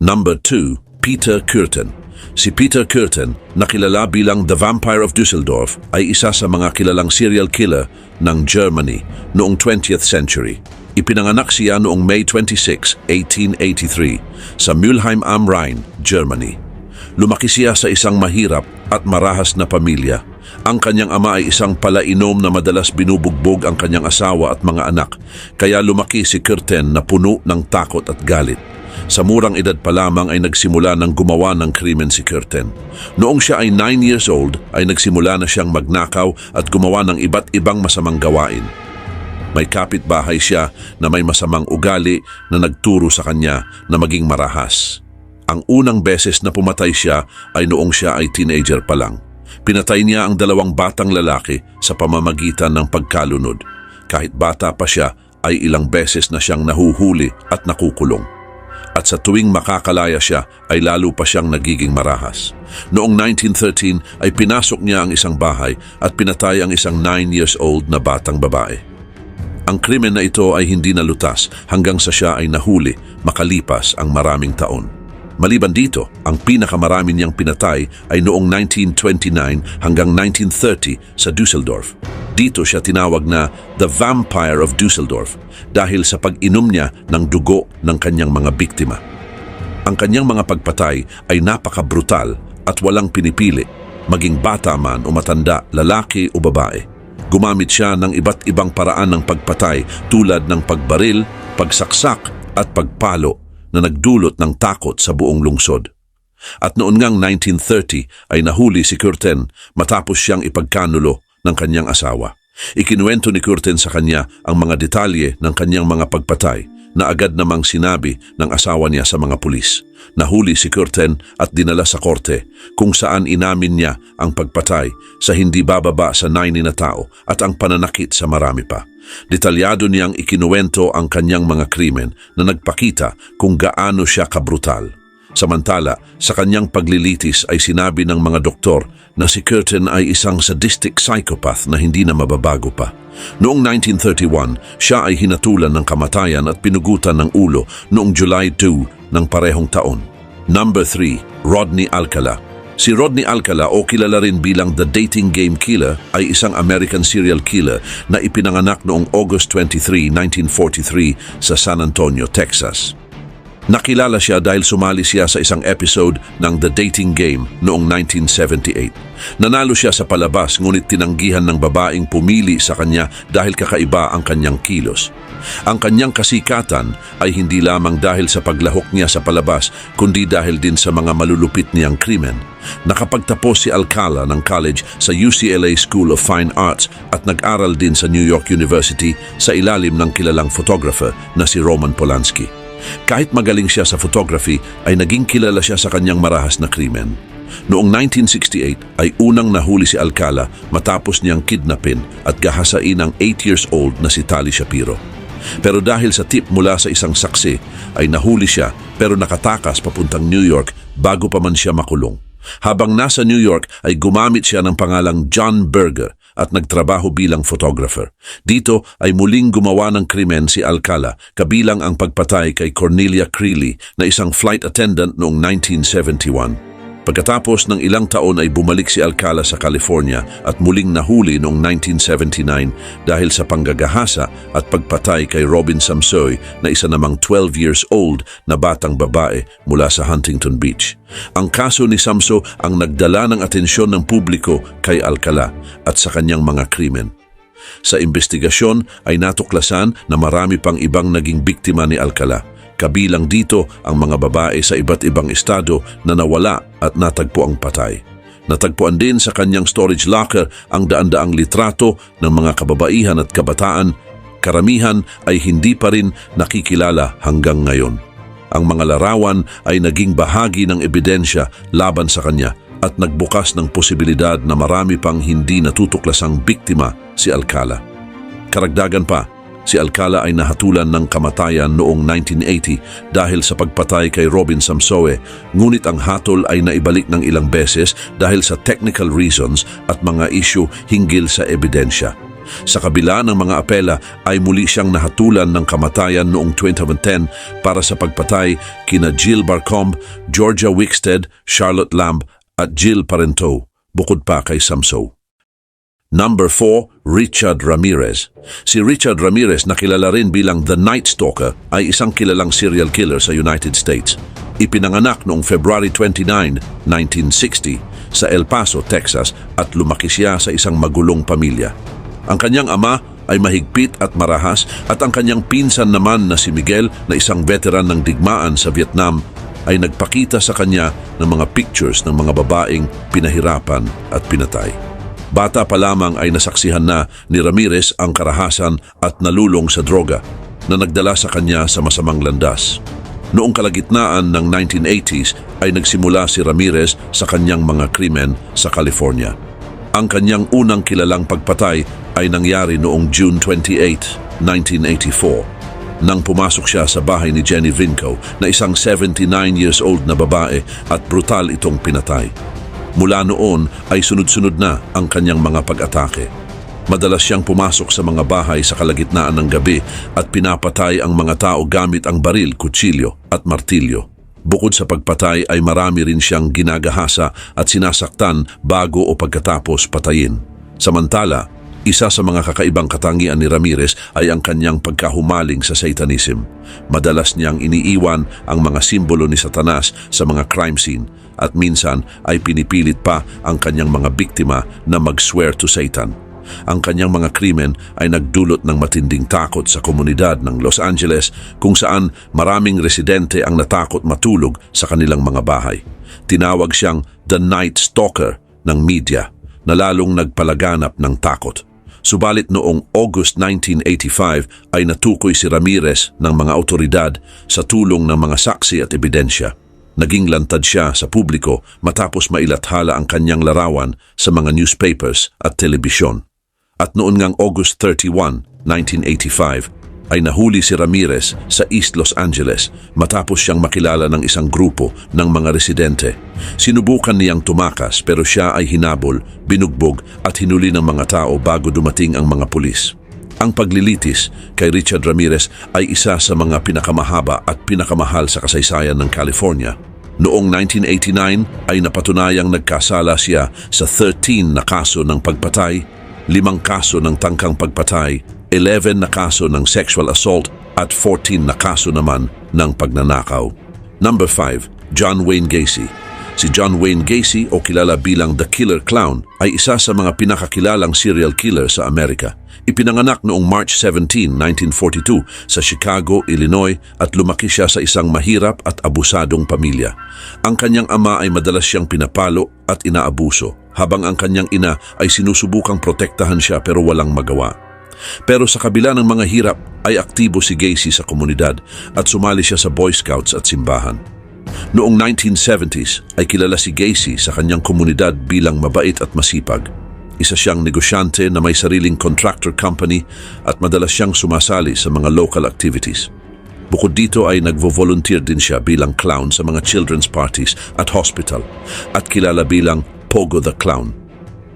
Number 2, Peter Kürten. Si Peter Kürten, na kilala bilang The Vampire of Düsseldorf, ay isa sa mga kilalang serial killer ng Germany noong 20th century. Ipinanganak siya noong May 26, 1883 sa Mülheim am Rhein, Germany. Lumaki siya sa isang mahirap at marahas na pamilya. Ang kanyang ama ay isang palainom na madalas binubugbog ang kanyang asawa at mga anak, kaya lumaki si Kürten na puno ng takot at galit. Sa murang edad pa lamang ay nagsimula ng gumawa ng krimen si Kürten. Noong siya ay 9 years old ay nagsimula na siyang magnakaw at gumawa ng iba't ibang masamang gawain. May kapitbahay siya na may masamang ugali na nagturo sa kanya na maging marahas. Ang unang beses na pumatay siya ay noong siya ay teenager pa lang. Pinatay niya ang 2 batang lalaki sa pamamagitan ng pagkalunod. Kahit bata pa siya ay ilang beses na siyang nahuhuli at nakukulong. At sa tuwing makakalaya siya ay lalo pa siyang nagiging marahas. Noong 1913 ay pinasok niya ang isang bahay at pinatay ang isang 9 years old na batang babae. Ang krimen na ito ay hindi nalutas hanggang sa siya ay nahuli makalipas ang maraming taon. Maliban dito, ang pinakamarami niyang pinatay ay noong 1929 hanggang 1930 sa Dusseldorf. Dito siya tinawag na The Vampire of Dusseldorf dahil sa pag-inom niya ng dugo ng kanyang mga biktima. Ang kanyang mga pagpatay ay napaka-brutal at walang pinipili, maging bata man o matanda, lalaki o babae. Gumamit siya ng iba't ibang paraan ng pagpatay tulad ng pagbaril, pagsaksak at pagpalo na nagdulot ng takot sa buong lungsod. At noon ngang 1930 ay nahuli si Curtin matapos siyang ipagkanulo ng kanyang asawa. Ikinuwento ni Curtin sa kanya ang mga detalye ng kanyang mga pagpatay na agad namang sinabi ng asawa niya sa mga pulis. Nahuli si Curtin at dinala sa korte kung saan inamin niya ang pagpatay sa hindi bababa sa 9 na tao at ang pananakit sa marami pa. Detalyado niyang ikinuwento ang kanyang mga krimen na nagpakita kung gaano siya kabrutal. Samantala, sa kanyang paglilitis ay sinabi ng mga doktor na si Curtin ay isang sadistic psychopath na hindi na mababago pa. Noong 1931, siya ay hinatulan ng kamatayan at pinugutan ng ulo noong July 2 ng parehong taon. Number 3, Rodney Alcala. Si Rodney Alcala o kilala rin bilang The Dating Game Killer ay isang American serial killer na ipinanganak noong August 23, 1943 sa San Antonio, Texas. Nakilala siya dahil sumali siya sa isang episode ng The Dating Game noong 1978. Nanalo siya sa palabas ngunit tinanggihan ng babaeng pumili sa kanya dahil kakaiba ang kanyang kilos. Ang kanyang kasikatan ay hindi lamang dahil sa paglahok niya sa palabas kundi dahil din sa mga malulupit niyang krimen. Nakapagtapos si Alcala ng college sa UCLA School of Fine Arts at nag-aral din sa New York University sa ilalim ng kilalang photographer na si Roman Polanski. Kahit magaling siya sa photography, ay naging kilala siya sa kanyang marahas na krimen. Noong 1968 ay unang nahuli si Alcala matapos niyang kidnapin at gahasain ang 8 years old na si Tali Shapiro. Pero dahil sa tip mula sa isang saksi, ay nahuli siya pero nakatakas papuntang New York bago pa man siya makulong. Habang nasa New York ay gumamit siya ng pangalang John Berger at nagtrabaho bilang photographer. Dito ay muling gumawa ng krimen si Alcala, kabilang ang pagpatay kay Cornelia Creeley na isang flight attendant noong 1971. Pagkatapos ng ilang taon ay bumalik si Alcala sa California at muling nahuli noong 1979 dahil sa panggagahasa at pagpatay kay Robin Samsoy na isa namang 12 years old na batang babae mula sa Huntington Beach. Ang kaso ni Samso ang nagdala ng atensyon ng publiko kay Alcala at sa kanyang mga krimen. Sa investigasyon ay natuklasan na marami pang ibang naging biktima ni Alcala. Kabilang dito ang mga babae sa iba't ibang estado na nawala at natagpo ang patay. Natagpuan din sa kanyang storage locker ang daan-daang litrato ng mga kababaihan at kabataan. Karamihan ay hindi pa rin nakikilala hanggang ngayon. Ang mga larawan ay naging bahagi ng ebidensya laban sa kanya at nagbukas ng posibilidad na marami pang hindi natutuklasang biktima si Alcala. Karagdagan pa, si Alcala ay nahatulan ng kamatayan noong 1980 dahil sa pagpatay kay Robin Samsoe, ngunit ang hatol ay naibalik ng ilang beses dahil sa technical reasons at mga issue hinggil sa ebidensya. Sa kabila ng mga apela ay muli siyang nahatulan ng kamatayan noong 2010 para sa pagpatay kina Jill Barcombe, Georgia Wickstead, Charlotte Lamb at Jill Parento, bukod pa kay Samso. Number 4, Richard Ramirez. Si Richard Ramirez na kilala rin bilang The Night Stalker ay isang kilalang serial killer sa United States. Ipinanganak noong February 29, 1960 sa El Paso, Texas at lumaki siya sa isang magulong pamilya. Ang kanyang ama ay mahigpit at marahas at ang kanyang pinsan naman na si Miguel na isang veteran ng digmaan sa Vietnam ay nagpakita sa kanya ng mga pictures ng mga babaeng pinahirapan at pinatay. Bata pa lamang ay nasaksihan na ni Ramirez ang karahasan at nalulong sa droga na nagdala sa kanya sa masamang landas. Noong kalagitnaan ng 1980s ay nagsimula si Ramirez sa kanyang mga krimen sa California. Ang kanyang unang kilalang pagpatay ay nangyari noong June 28, 1984 nang pumasok siya sa bahay ni Jenny Vinco na isang 79 years old na babae at brutal itong pinatay. Mula noon ay sunod-sunod na ang kanyang mga pag-atake. Madalas siyang pumasok sa mga bahay sa kalagitnaan ng gabi at pinapatay ang mga tao gamit ang baril, kutsilyo at martilyo. Bukod sa pagpatay ay marami rin siyang ginagahasa at sinasaktan bago o pagkatapos patayin. Samantala, isa sa mga kakaibang katangian ni Ramirez ay ang kanyang pagkahumaling sa Satanism. Madalas niyang iniiwan ang mga simbolo ni Satanas sa mga crime scene at minsan ay pinipilit pa ang kanyang mga biktima na mag-swear to Satan. Ang kanyang mga krimen ay nagdulot ng matinding takot sa komunidad ng Los Angeles kung saan maraming residente ang natakot matulog sa kanilang mga bahay. Tinawag siyang The Night Stalker ng media na lalong nagpalaganap ng takot. Subalit noong August 1985 ay natukoy si Ramirez ng mga otoridad sa tulong ng mga saksi at ebidensya. Naging lantad siya sa publiko matapos mailathala ang kanyang larawan sa mga newspapers at telebisyon. At noon ngang August 31, 1985, ay nahuli si Ramirez sa East Los Angeles matapos siyang makilala ng isang grupo ng mga residente. Sinubukan niyang tumakas pero siya ay hinabol, binugbog at hinuli ng mga tao bago dumating ang mga pulis. Ang paglilitis kay Richard Ramirez ay isa sa mga pinakamahaba at pinakamahal sa kasaysayan ng California. Noong 1989 ay napatunayang nagkasala siya sa 13 na kaso ng pagpatay, 5 kaso ng tangkang pagpatay, 11 na kaso ng sexual assault at 14 na kaso naman ng pagnanakaw. Number 5, John Wayne Gacy. Si John Wayne Gacy o kilala bilang The Killer Clown ay isa sa mga pinakakilalang serial killer sa Amerika. Ipinanganak noong March 17, 1942 sa Chicago, Illinois at lumaki siya sa isang mahirap at abusadong pamilya. Ang kanyang ama ay madalas siyang pinapalo at inaabuso, habang ang kanyang ina ay sinusubukang protektahan siya pero walang magawa. Pero sa kabila ng mga hirap ay aktibo si Gacy sa komunidad at sumali siya sa Boy Scouts at simbahan. Noong 1970s ay kilala si Gacy sa kanyang komunidad bilang mabait at masipag. Isa siyang negosyante na may sariling contractor company at madalas siyang sumasali sa mga local activities. Bukod dito ay nagvo-volunteer din siya bilang clown sa mga children's parties at hospital at kilala bilang Pogo the Clown.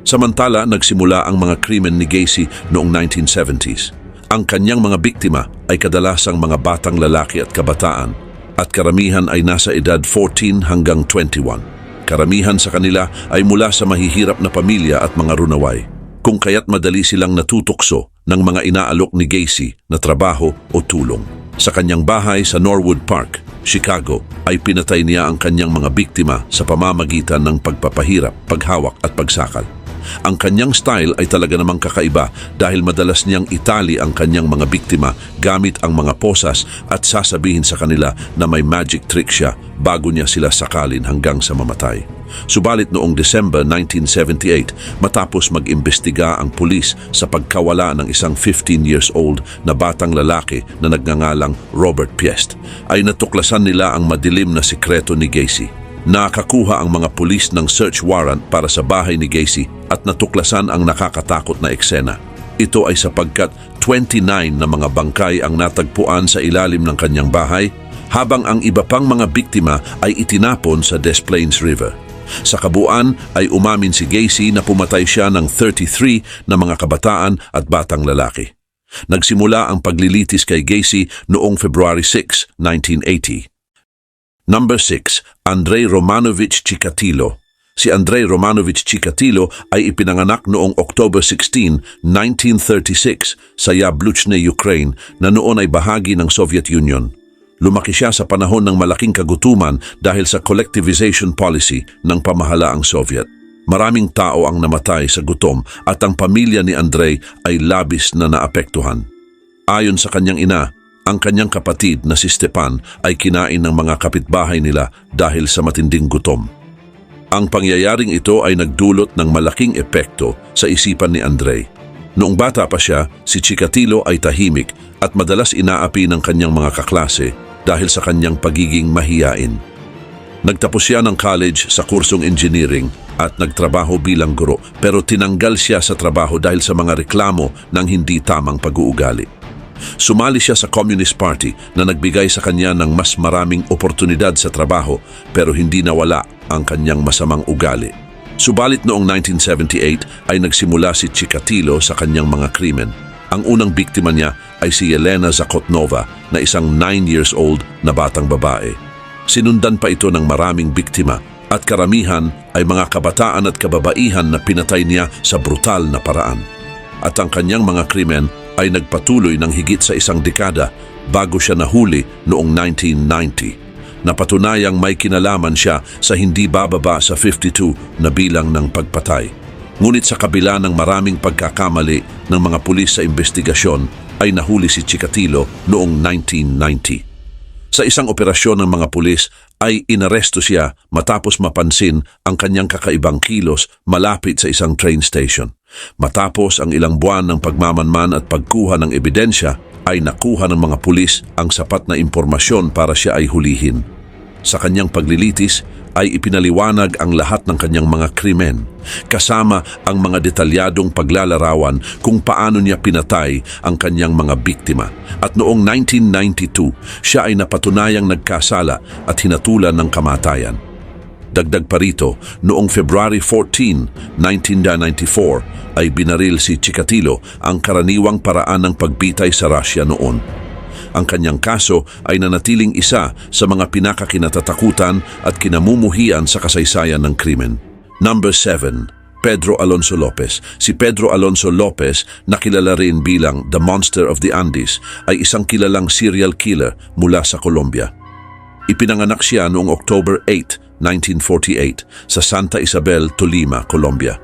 Samantala, nagsimula ang mga krimen ni Gacy noong 1970s. Ang kanyang mga biktima ay kadalasang mga batang lalaki at kabataan at karamihan ay nasa edad 14 hanggang 21. Karamihan sa kanila ay mula sa mahihirap na pamilya at mga runaway, kung kaya't madali silang natutukso ng mga inaalok ni Gacy na trabaho o tulong. Sa kanyang bahay sa Norwood Park, Chicago, ay pinatay niya ang kanyang mga biktima sa pamamagitan ng pagpapahirap, paghawak at pagsakal. Ang kanyang style ay talaga namang kakaiba dahil madalas niyang itali ang kanyang mga biktima gamit ang mga posas at sasabihin sa kanila na may magic trick siya bago niya sila sakalin hanggang sa mamatay. Subalit noong December 1978, matapos mag-imbestiga ang pulis sa pagkawala ng isang 15 years old na batang lalaki na nagngangalang Robert Piest, ay natuklasan nila ang madilim na sikreto ni Gacy. Nakakuha ang mga pulis ng search warrant para sa bahay ni Gacy at natuklasan ang nakakatakot na eksena. Ito ay sapagkat 29 na mga bangkay ang natagpuan sa ilalim ng kanyang bahay, habang ang iba pang mga biktima ay itinapon sa Des Plaines River. Sa kabuuan ay umamin si Gacy na pumatay siya ng 33 na mga kabataan at batang lalaki. Nagsimula ang paglilitis kay Gacy noong February 6, 1980. Number 6, Andrei Romanovich Chikatilo. Si Andrei Romanovich Chikatilo ay ipinanganak noong October 16, 1936 sa Yabluchne, Ukraine na noon ay bahagi ng Soviet Union. Lumaki siya sa panahon ng malaking kagutuman dahil sa collectivization policy ng pamahalaang Soviet. Maraming tao ang namatay sa gutom at ang pamilya ni Andrei ay labis na naapektuhan. Ayon sa kanyang ina, ang kanyang kapatid na si Stepan ay kinain ng mga kapitbahay nila dahil sa matinding gutom. Ang pangyayaring ito ay nagdulot ng malaking epekto sa isipan ni Andrei. Noong bata pa siya, si Chikatilo ay tahimik at madalas inaapi ng kanyang mga kaklase dahil sa kanyang pagiging mahiyain. Nagtapos siya ng college sa kursong engineering at nagtrabaho bilang guro, pero tinanggal siya sa trabaho dahil sa mga reklamo ng hindi tamang pag-uugali. Sumali siya sa Communist Party na nagbigay sa kanya ng mas maraming oportunidad sa trabaho pero hindi nawala ang kanyang masamang ugali. Subalit noong 1978 ay nagsimula si Chikatilo sa kanyang mga krimen. Ang unang biktima niya ay si Yelena Zakotnova na isang 9 years old na batang babae. Sinundan pa ito ng maraming biktima at karamihan ay mga kabataan at kababaihan na pinatay niya sa brutal na paraan. At ang kanyang mga krimen ay nagpatuloy ng higit sa isang dekada bago siya nahuli noong 1990. Napatunayang may kinalaman siya sa hindi bababa sa 52 na bilang ng pagpatay. Ngunit sa kabila ng maraming pagkakamali ng mga pulis sa investigasyon ay nahuli si Chikatilo noong 1990. Sa isang operasyon ng mga pulis ay inaresto siya matapos mapansin ang kanyang kakaibang kilos malapit sa isang train station. Matapos ang ilang buwan ng pagmamanman at pagkuha ng ebidensya ay nakuha ng mga pulis ang sapat na impormasyon para siya ay hulihin. Sa kanyang paglilitis ay ipinaliwanag ang lahat ng kanyang mga krimen, kasama ang mga detalyadong paglalarawan kung paano niya pinatay ang kanyang mga biktima. At noong 1992, siya ay napatunayang nagkasala at hinatulan ng kamatayan. Dagdag pa rito, noong February 14, 1994, ay binaril si Chikatilo, ang karaniwang paraan ng pagbitay sa Russia noon. Ang kanyang kaso ay nanatiling isa sa mga pinakakinatatakutan at kinamumuhian sa kasaysayan ng krimen. Number 7. Pedro Alonso Lopez. Si Pedro Alonso Lopez, na kilala rin bilang The Monster of the Andes, ay isang kilalang serial killer mula sa Colombia. Ipinanganak siya noong October 8, 1948 sa Santa Isabel, Tolima, Colombia.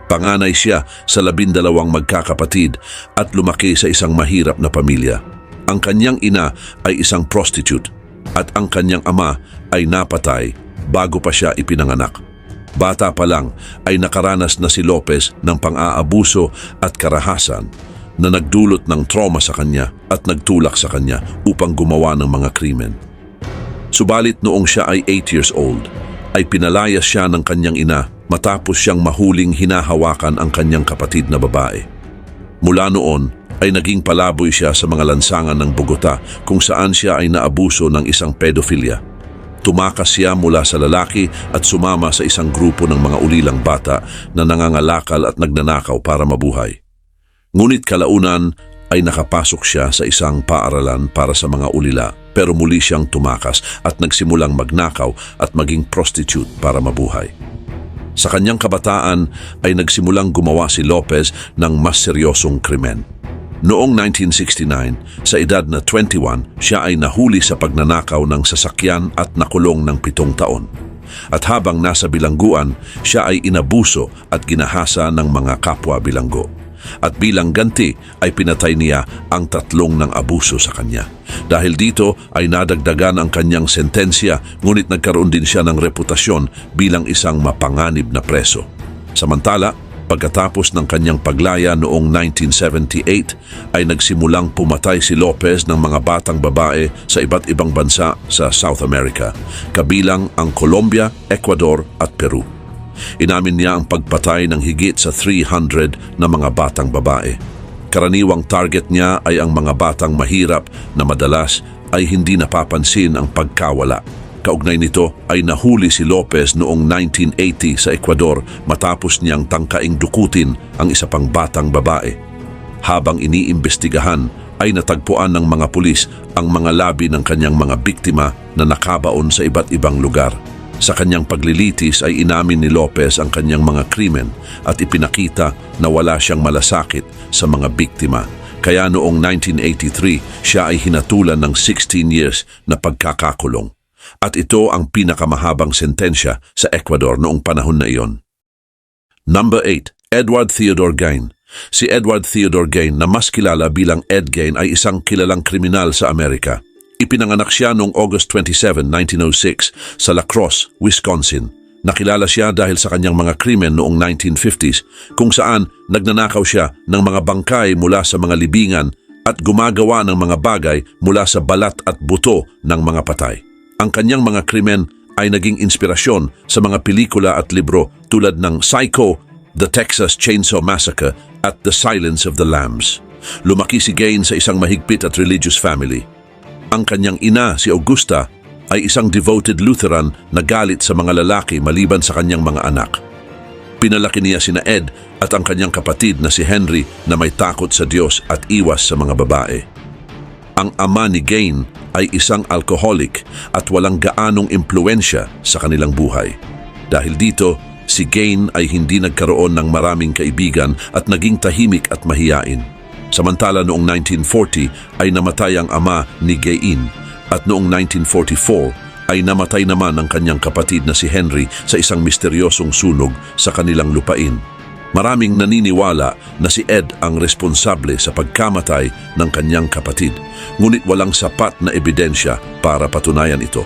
Panganay siya sa 12 magkakapatid at lumaki sa isang mahirap na pamilya. Ang kanyang ina ay isang prostitute at ang kanyang ama ay napatay bago pa siya ipinanganak. Bata pa lang ay nakaranas na si Lopez ng pang-aabuso at karahasan na nagdulot ng trauma sa kanya at nagtulak sa kanya upang gumawa ng mga krimen. Subalit noong siya ay 8 years old, ay pinalayas siya ng kanyang ina matapos siyang mahuling hinahawakan ang kanyang kapatid na babae. Mula noon, ay naging palaboy siya sa mga lansangan ng Bogota kung saan siya ay naabuso ng isang pedophilia. Tumakas siya mula sa lalaki at sumama sa isang grupo ng mga ulilang bata na nangangalakal at nagnanakaw para mabuhay. Ngunit kalaunan ay nakapasok siya sa isang paaralan para sa mga ulila, pero muli siyang tumakas at nagsimulang magnakaw at maging prostitute para mabuhay. Sa kanyang kabataan ay nagsimulang gumawa si Lopez ng mas seryosong krimen. Noong 1969, sa edad na 21, siya ay nahuli sa pagnanakaw ng sasakyan at nakulong ng 7 taon. At habang nasa bilangguan, siya ay inabuso at ginahasa ng mga kapwa bilanggo. At bilang ganti ay pinatay niya ang 3 ng abuso sa kanya. Dahil dito ay nadagdagan ang kanyang sentensya, ngunit nagkaroon din siya ng reputasyon bilang isang mapanganib na preso. Samantala, pagkatapos ng kanyang paglaya noong 1978, ay nagsimulang pumatay si Lopez ng mga batang babae sa iba't ibang bansa sa South America, kabilang ang Colombia, Ecuador at Peru. Inamin niya ang pagpatay ng higit sa 300 na mga batang babae. Karaniwang target niya ay ang mga batang mahirap na madalas ay hindi napapansin ang pagkawala. Kaugnay nito ay nahuli si Lopez noong 1980 sa Ecuador matapos niyang tangkaing dukutin ang isa pang batang babae. Habang iniimbestigahan ay natagpuan ng mga pulis ang mga labi ng kanyang mga biktima na nakabaon sa iba't ibang lugar. Sa kanyang paglilitis ay inamin ni Lopez ang kanyang mga krimen at ipinakita na wala siyang malasakit sa mga biktima. Kaya noong 1983 siya ay hinatulan ng 16 years na pagkakakulong. At ito ang pinakamahabang sentensya sa Ecuador noong panahon na iyon. Number 8. Edward Theodore Gain. Si Edward Theodore Gain, na mas kilala bilang Ed Gain, ay isang kilalang kriminal sa Amerika. Ipinanganak siya noong August 27, 1906 sa La Crosse, Wisconsin. Nakilala siya dahil sa kanyang mga krimen noong 1950s kung saan nagnanakaw siya ng mga bangkay mula sa mga libingan at gumagawa ng mga bagay mula sa balat at buto ng mga patay. Ang kanyang mga krimen ay naging inspirasyon sa mga pelikula at libro tulad ng Psycho, The Texas Chainsaw Massacre at The Silence of the Lambs. Lumaki si Gain sa isang mahigpit at religious family. Ang kanyang ina, si Augusta, ay isang devoted Lutheran na galit sa mga lalaki maliban sa kanyang mga anak. Pinalaki niya sina Ed at ang kanyang kapatid na si Henry na may takot sa Diyos at iwas sa mga babae. Ang ama ni Gain ay isang alcoholic at walang gaanong impluensya sa kanilang buhay. Dahil dito, si Gain ay hindi nagkaroon ng maraming kaibigan at naging tahimik at mahiyain. Samantala noong 1940 ay namatay ang ama ni Gain at noong 1944 ay namatay naman ang kanyang kapatid na si Henry sa isang misteryosong sunog sa kanilang lupain. Maraming naniniwala na si Ed ang responsable sa pagkamatay ng kanyang kapatid, ngunit walang sapat na ebidensya para patunayan ito.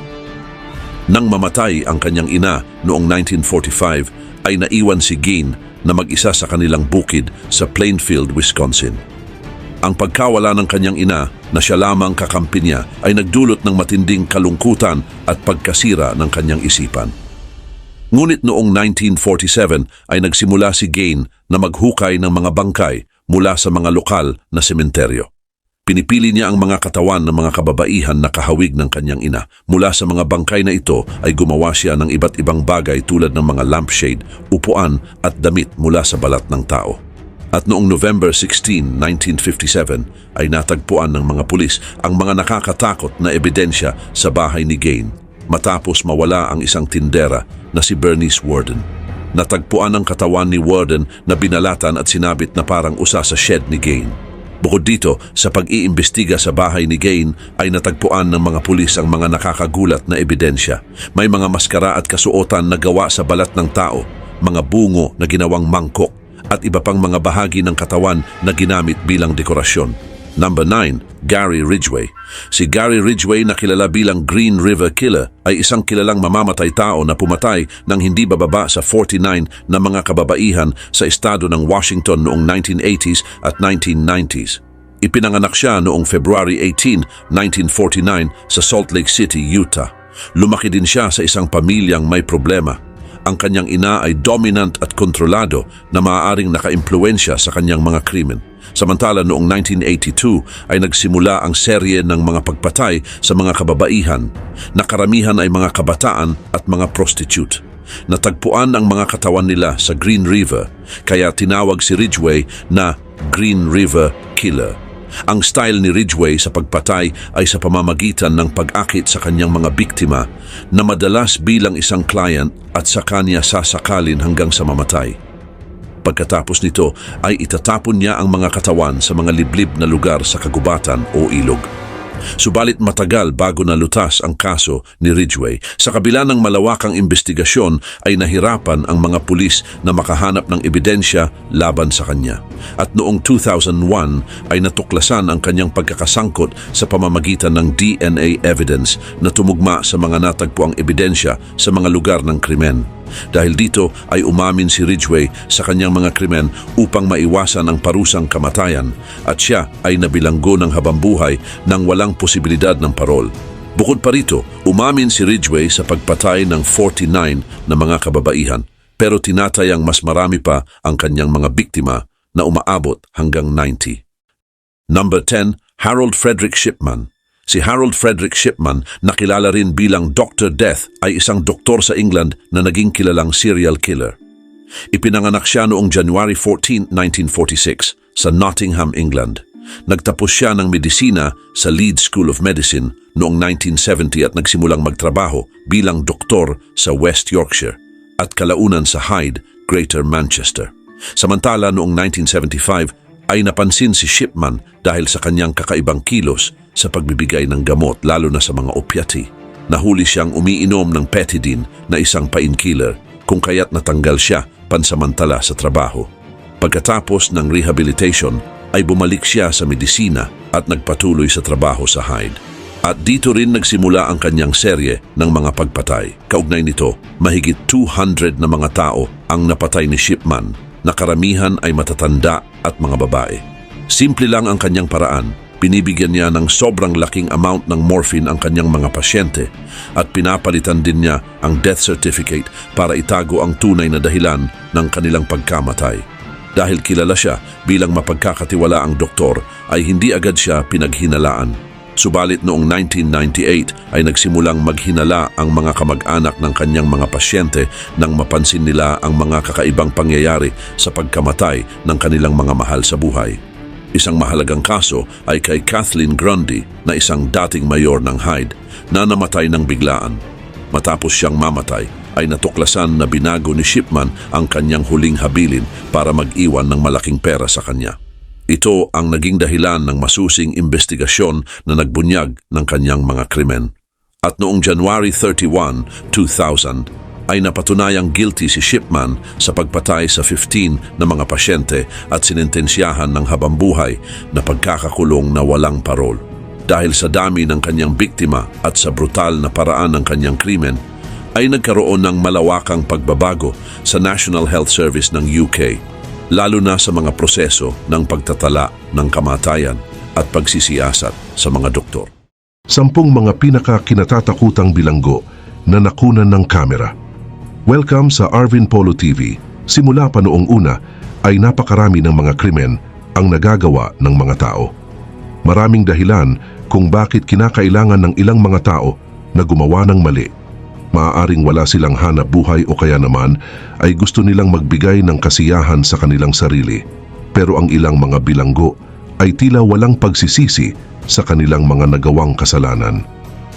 Nang mamatay ang kanyang ina noong 1945 ay naiwan si Gain na mag-isa sa kanilang bukid sa Plainfield, Wisconsin. Ang pagkawala ng kanyang ina na siya lamang kakampi niya ay nagdulot ng matinding kalungkutan at pagkasira ng kanyang isipan. Ngunit noong 1947 ay nagsimula si Gain na maghukay ng mga bangkay mula sa mga lokal na sementeryo. Pinipili niya ang mga katawan ng mga kababaihan na kahawig ng kanyang ina. Mula sa mga bangkay na ito ay gumawa siya ng iba't ibang bagay tulad ng mga lampshade, upuan at damit mula sa balat ng tao. At noong November 16, 1957 ay natagpuan ng mga pulis ang mga nakakatakot na ebidensya sa bahay ni Gain matapos mawala ang isang tindera na si Bernice Worden. Natagpuan ang katawan ni Worden na binalatan at sinabit na parang usa sa shed ni Gain. Bukod dito, sa pag-iimbestiga sa bahay ni Gain ay natagpuan ng mga pulis ang mga nakakagulat na ebidensya. May mga maskara at kasuotan na gawa sa balat ng tao, mga bungo na ginawang mangkok, at iba pang mga bahagi ng katawan na ginamit bilang dekorasyon. Number 9, Gary Ridgway. Si Gary Ridgway na kilala bilang Green River Killer ay isang kilalang mamamatay tao na pumatay ng hindi bababa sa 49 na mga kababaihan sa estado ng Washington noong 1980s at 1990s. Ipinanganak siya noong February 18, 1949 sa Salt Lake City, Utah. Lumaki din siya sa isang pamilyang may problema. Ang kanyang ina ay dominant at kontrolado na maaaring nakaimpluwensya sa kanyang mga krimen. Samantala noong 1982 ay nagsimula ang serye ng mga pagpatay sa mga kababaihan na karamihan ay mga kabataan at mga prostitute. Natagpuan ang mga katawan nila sa Green River kaya tinawag si Ridgway na Green River Killer. Ang style ni Ridgway sa pagpatay ay sa pamamagitan ng pag-akit sa kanyang mga biktima na madalas bilang isang client at sa kanya sasakalin hanggang sa mamatay. Pagkatapos nito ay itatapon niya ang mga katawan sa mga liblib na lugar sa kagubatan o ilog. Subalit matagal bago nalutas ang kaso ni Ridgway. Sa kabila ng malawakang investigasyon ay nahirapan ang mga pulis na makahanap ng ebidensya laban sa kanya. At noong 2001 ay natuklasan ang kanyang pagkakasangkot sa pamamagitan ng DNA evidence na tumugma sa mga natagpuang ebidensya sa mga lugar ng krimen. Dahil dito ay umamin si Ridgway sa kanyang mga krimen upang maiwasan ang parusang kamatayan at siya ay nabilanggo ng habambuhay nang walang posibilidad ng parol. Bukod pa rito, umamin si Ridgway sa pagpatay ng 49 na mga kababaihan pero tinatayang mas marami pa ang kanyang mga biktima na umaabot hanggang 90. Number 10, Harold Frederick Shipman. Si Harold Frederick Shipman, na kilala rin bilang Dr. Death, ay isang doktor sa England na naging kilalang serial killer. Ipinanganak siya noong January 14, 1946 sa Nottingham, England. Nagtapos siya ng medisina sa Leeds School of Medicine noong 1970 at nagsimulang magtrabaho bilang doktor sa West Yorkshire at kalaunan sa Hyde, Greater Manchester. Samantala noong 1975 ay napansin si Shipman dahil sa kanyang kakaibang kilos sa pagbibigay ng gamot lalo na sa mga opiati. Nahuli siyang umiinom ng Petidine na isang painkiller kung kaya't natanggal siya pansamantala sa trabaho. Pagkatapos ng rehabilitation ay bumalik siya sa medisina at nagpatuloy sa trabaho sa Hyde. At dito rin nagsimula ang kanyang serye ng mga pagpatay. Kaugnay nito, mahigit 200 na mga tao ang napatay ni Shipman na karamihan ay matatanda at mga babae. Simple lang ang kanyang paraan. Binibigyan niya ng sobrang laking amount ng morphine ang kanyang mga pasyente at pinapalitan din niya ang death certificate para itago ang tunay na dahilan ng kanilang pagkamatay. Dahil kilala siya bilang mapagkakatiwalaang doktor ay hindi agad siya pinaghinalaan. Subalit noong 1998 ay nagsimulang maghinala ang mga kamag-anak ng kanyang mga pasyente nang mapansin nila ang mga kakaibang pangyayari sa pagkamatay ng kanilang mga mahal sa buhay. Isang mahalagang kaso ay kay Kathleen Grundy na isang dating mayor ng Hyde na namatay ng biglaan. Matapos siyang mamatay ay natuklasan na binago ni Shipman ang kanyang huling habilin para mag-iwan ng malaking pera sa kanya. Ito ang naging dahilan ng masusing investigasyon na nagbunyag ng kanyang mga krimen. At noong January 31, 2000, ay napatunayang guilty si Shipman sa pagpatay sa 15 na mga pasyente at sinintensyahan ng habambuhay na pagkakakulong na walang parol. Dahil sa dami ng kanyang biktima at sa brutal na paraan ng kanyang krimen, ay nagkaroon ng malawakang pagbabago sa National Health Service ng UK, lalo na sa mga proseso ng pagtatala ng kamatayan at pagsisiyasat sa mga doktor. 10 mga pinaka-kinatatakutang bilanggo na nakunan ng kamera. Welcome sa Arvin Polo TV. Simula pa noong una ay napakarami ng mga krimen ang nagagawa ng mga tao. Maraming dahilan kung bakit kinakailangan ng ilang mga tao na gumawa ng mali. Maaaring wala silang hanap buhay o kaya naman ay gusto nilang magbigay ng kasiyahan sa kanilang sarili. Pero ang ilang mga bilanggo ay tila walang pagsisisi sa kanilang mga nagawang kasalanan.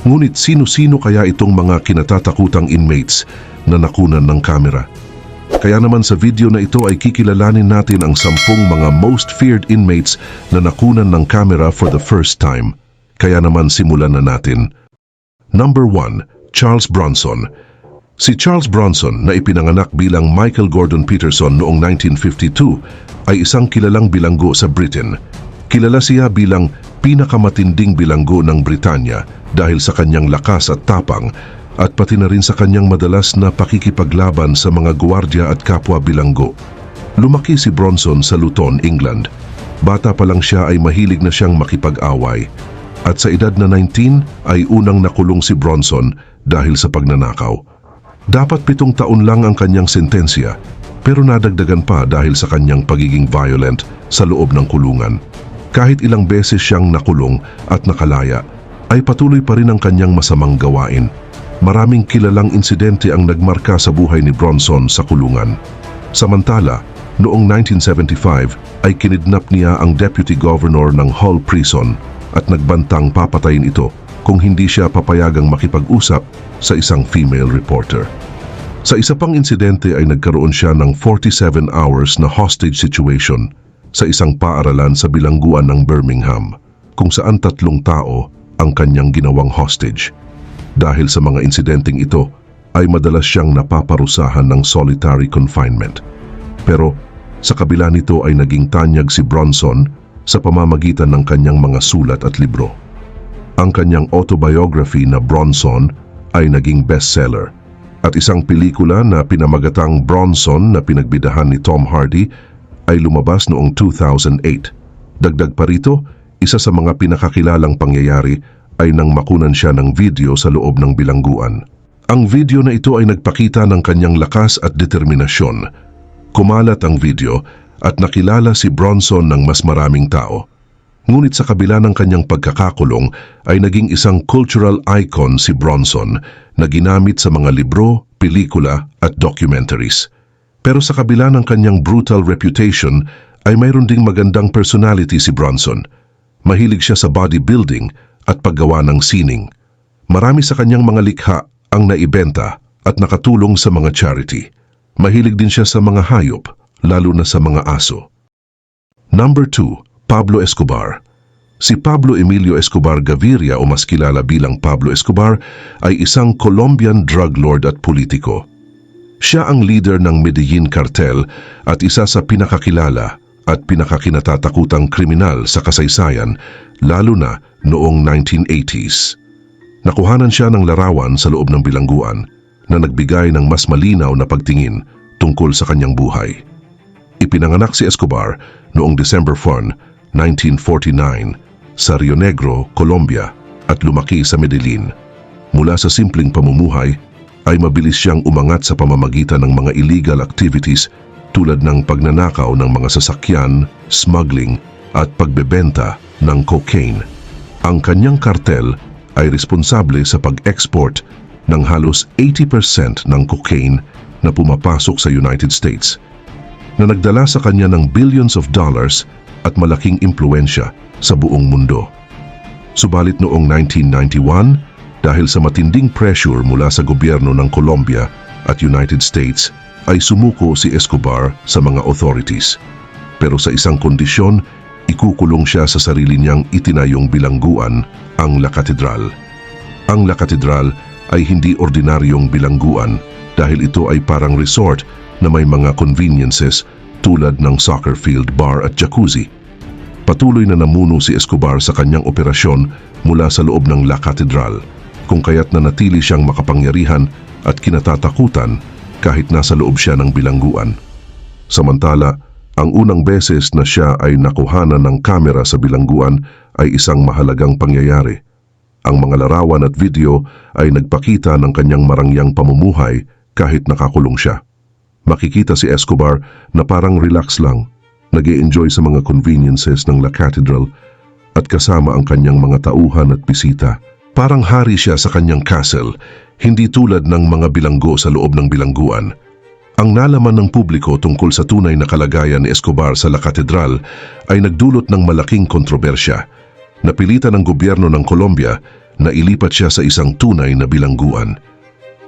Ngunit sino-sino kaya itong mga kinatatakutang inmates na nakunan ng kamera? Kaya naman sa video na ito ay kikilalanin natin ang 10 mga most feared inmates na nakunan ng kamera for the first time. Kaya naman simulan na natin. Number 1, Charles Bronson. Si Charles Bronson na ipinanganak bilang Michael Gordon Peterson noong 1952 ay isang kilalang bilanggo sa Britain. Kilala siya bilang pinakamatinding bilanggo ng Britanya dahil sa kanyang lakas at tapang at pati na rin sa kanyang madalas na pakikipaglaban sa mga gwardiya at kapwa bilanggo. Lumaki si Bronson sa Luton, England. Bata pa lang siya ay mahilig na siyang makipag-away. At sa edad na 19 ay unang nakulong si Bronson dahil sa pagnanakaw. Dapat 7 taon lang ang kanyang sentensya, pero nadagdagan pa dahil sa kanyang pagiging violent sa loob ng kulungan. Kahit ilang beses siyang nakulong at nakalaya, ay patuloy pa rin ang kanyang masamang gawain. Maraming kilalang insidente ang nagmarka sa buhay ni Bronson sa kulungan. Samantala, noong 1975 ay kinidnap niya ang deputy governor ng Hull Prison at nagbantang papatayin ito kung hindi siya papayagang makipag-usap sa isang female reporter. Sa isa pang insidente ay nagkaroon siya ng 47 hours na hostage situation sa isang paaralan sa bilangguan ng Birmingham, kung saan 3 tao ang kanyang ginawang hostage. Dahil sa mga insidenteng ito, ay madalas siyang napaparusahan ng solitary confinement. Pero sa kabila nito ay naging tanyag si Bronson sa pamamagitan ng kanyang mga sulat at libro. Ang kanyang autobiography na Bronson ay naging bestseller at isang pelikula na pinamagatang Bronson na pinagbidahan ni Tom Hardy ay lumabas noong 2008. Dagdag pa rito, isa sa mga pinakakilalang pangyayari ay nang makunan siya ng video sa loob ng bilangguan. Ang video na ito ay nagpakita ng kanyang lakas at determinasyon. Kumalat ang video at nakilala si Bronson ng mas maraming tao. Ngunit sa kabila ng kanyang pagkakakulong ay naging isang cultural icon si Bronson na ginamit sa mga libro, pelikula at documentaries. Pero sa kabila ng kanyang brutal reputation ay mayroon ding magandang personality si Bronson. Mahilig siya sa bodybuilding at paggawa ng sining. Marami sa kanyang mga likha ang naibenta at nakatulong sa mga charity. Mahilig din siya sa mga hayop, lalo na sa mga aso. Number 2, Pablo Escobar. Si Pablo Emilio Escobar Gaviria o mas kilala bilang Pablo Escobar ay isang Colombian drug lord at politiko. Siya ang leader ng Medellin Cartel at isa sa pinakakilala at pinakakinatatakutang kriminal sa kasaysayan, lalo na noong 1980s. Nakuhanan siya ng larawan sa loob ng bilangguan na nagbigay ng mas malinaw na pagtingin tungkol sa kanyang buhay. Ipinanganak si Escobar noong December 1, 1949 sa Rio Negro, Colombia at lumaki sa Medellin. Mula sa simpleng pamumuhay ay mabilis siyang umangat sa pamamagitan ng mga illegal activities tulad ng pagnanakaw ng mga sasakyan, smuggling at pagbebenta ng cocaine. Ang kanyang kartel ay responsable sa pag-export ng halos 80% ng cocaine na pumapasok sa United States, na nagdala sa kanya ng billions of dollars at malaking impluensya sa buong mundo. Subalit noong 1991, dahil sa matinding pressure mula sa gobyerno ng Colombia at United States, ay sumuko si Escobar sa mga authorities. Pero sa isang kondisyon, ikukulong siya sa sarili niyang itinayong bilangguan, ang La Catedral. Ang La Catedral ay hindi ordinaryong bilangguan dahil ito ay parang resort na may mga conveniences tulad ng soccer field, bar at jacuzzi. Patuloy na namuno si Escobar sa kanyang operasyon mula sa loob ng La Catedral, kung kaya't nanatili siyang makapangyarihan at kinatatakutan kahit nasa loob siya ng bilangguan. Samantala, ang unang beses na siya ay nakuhanan ng kamera sa bilangguan ay isang mahalagang pangyayari. Ang mga larawan at video ay nagpakita ng kanyang marangyang pamumuhay kahit nakakulong siya. Makikita si Escobar na parang relax lang, nag-e-enjoy sa mga conveniences ng La Catedral at kasama ang kanyang mga tauhan at bisita. Parang hari siya sa kanyang castle, hindi tulad ng mga bilanggo sa loob ng bilangguan. Ang nalaman ng publiko tungkol sa tunay na kalagayan ni Escobar sa La Catedral ay nagdulot ng malaking kontrobersya. Napilitan ng gobyerno ng Colombia na ilipat siya sa isang tunay na bilangguan.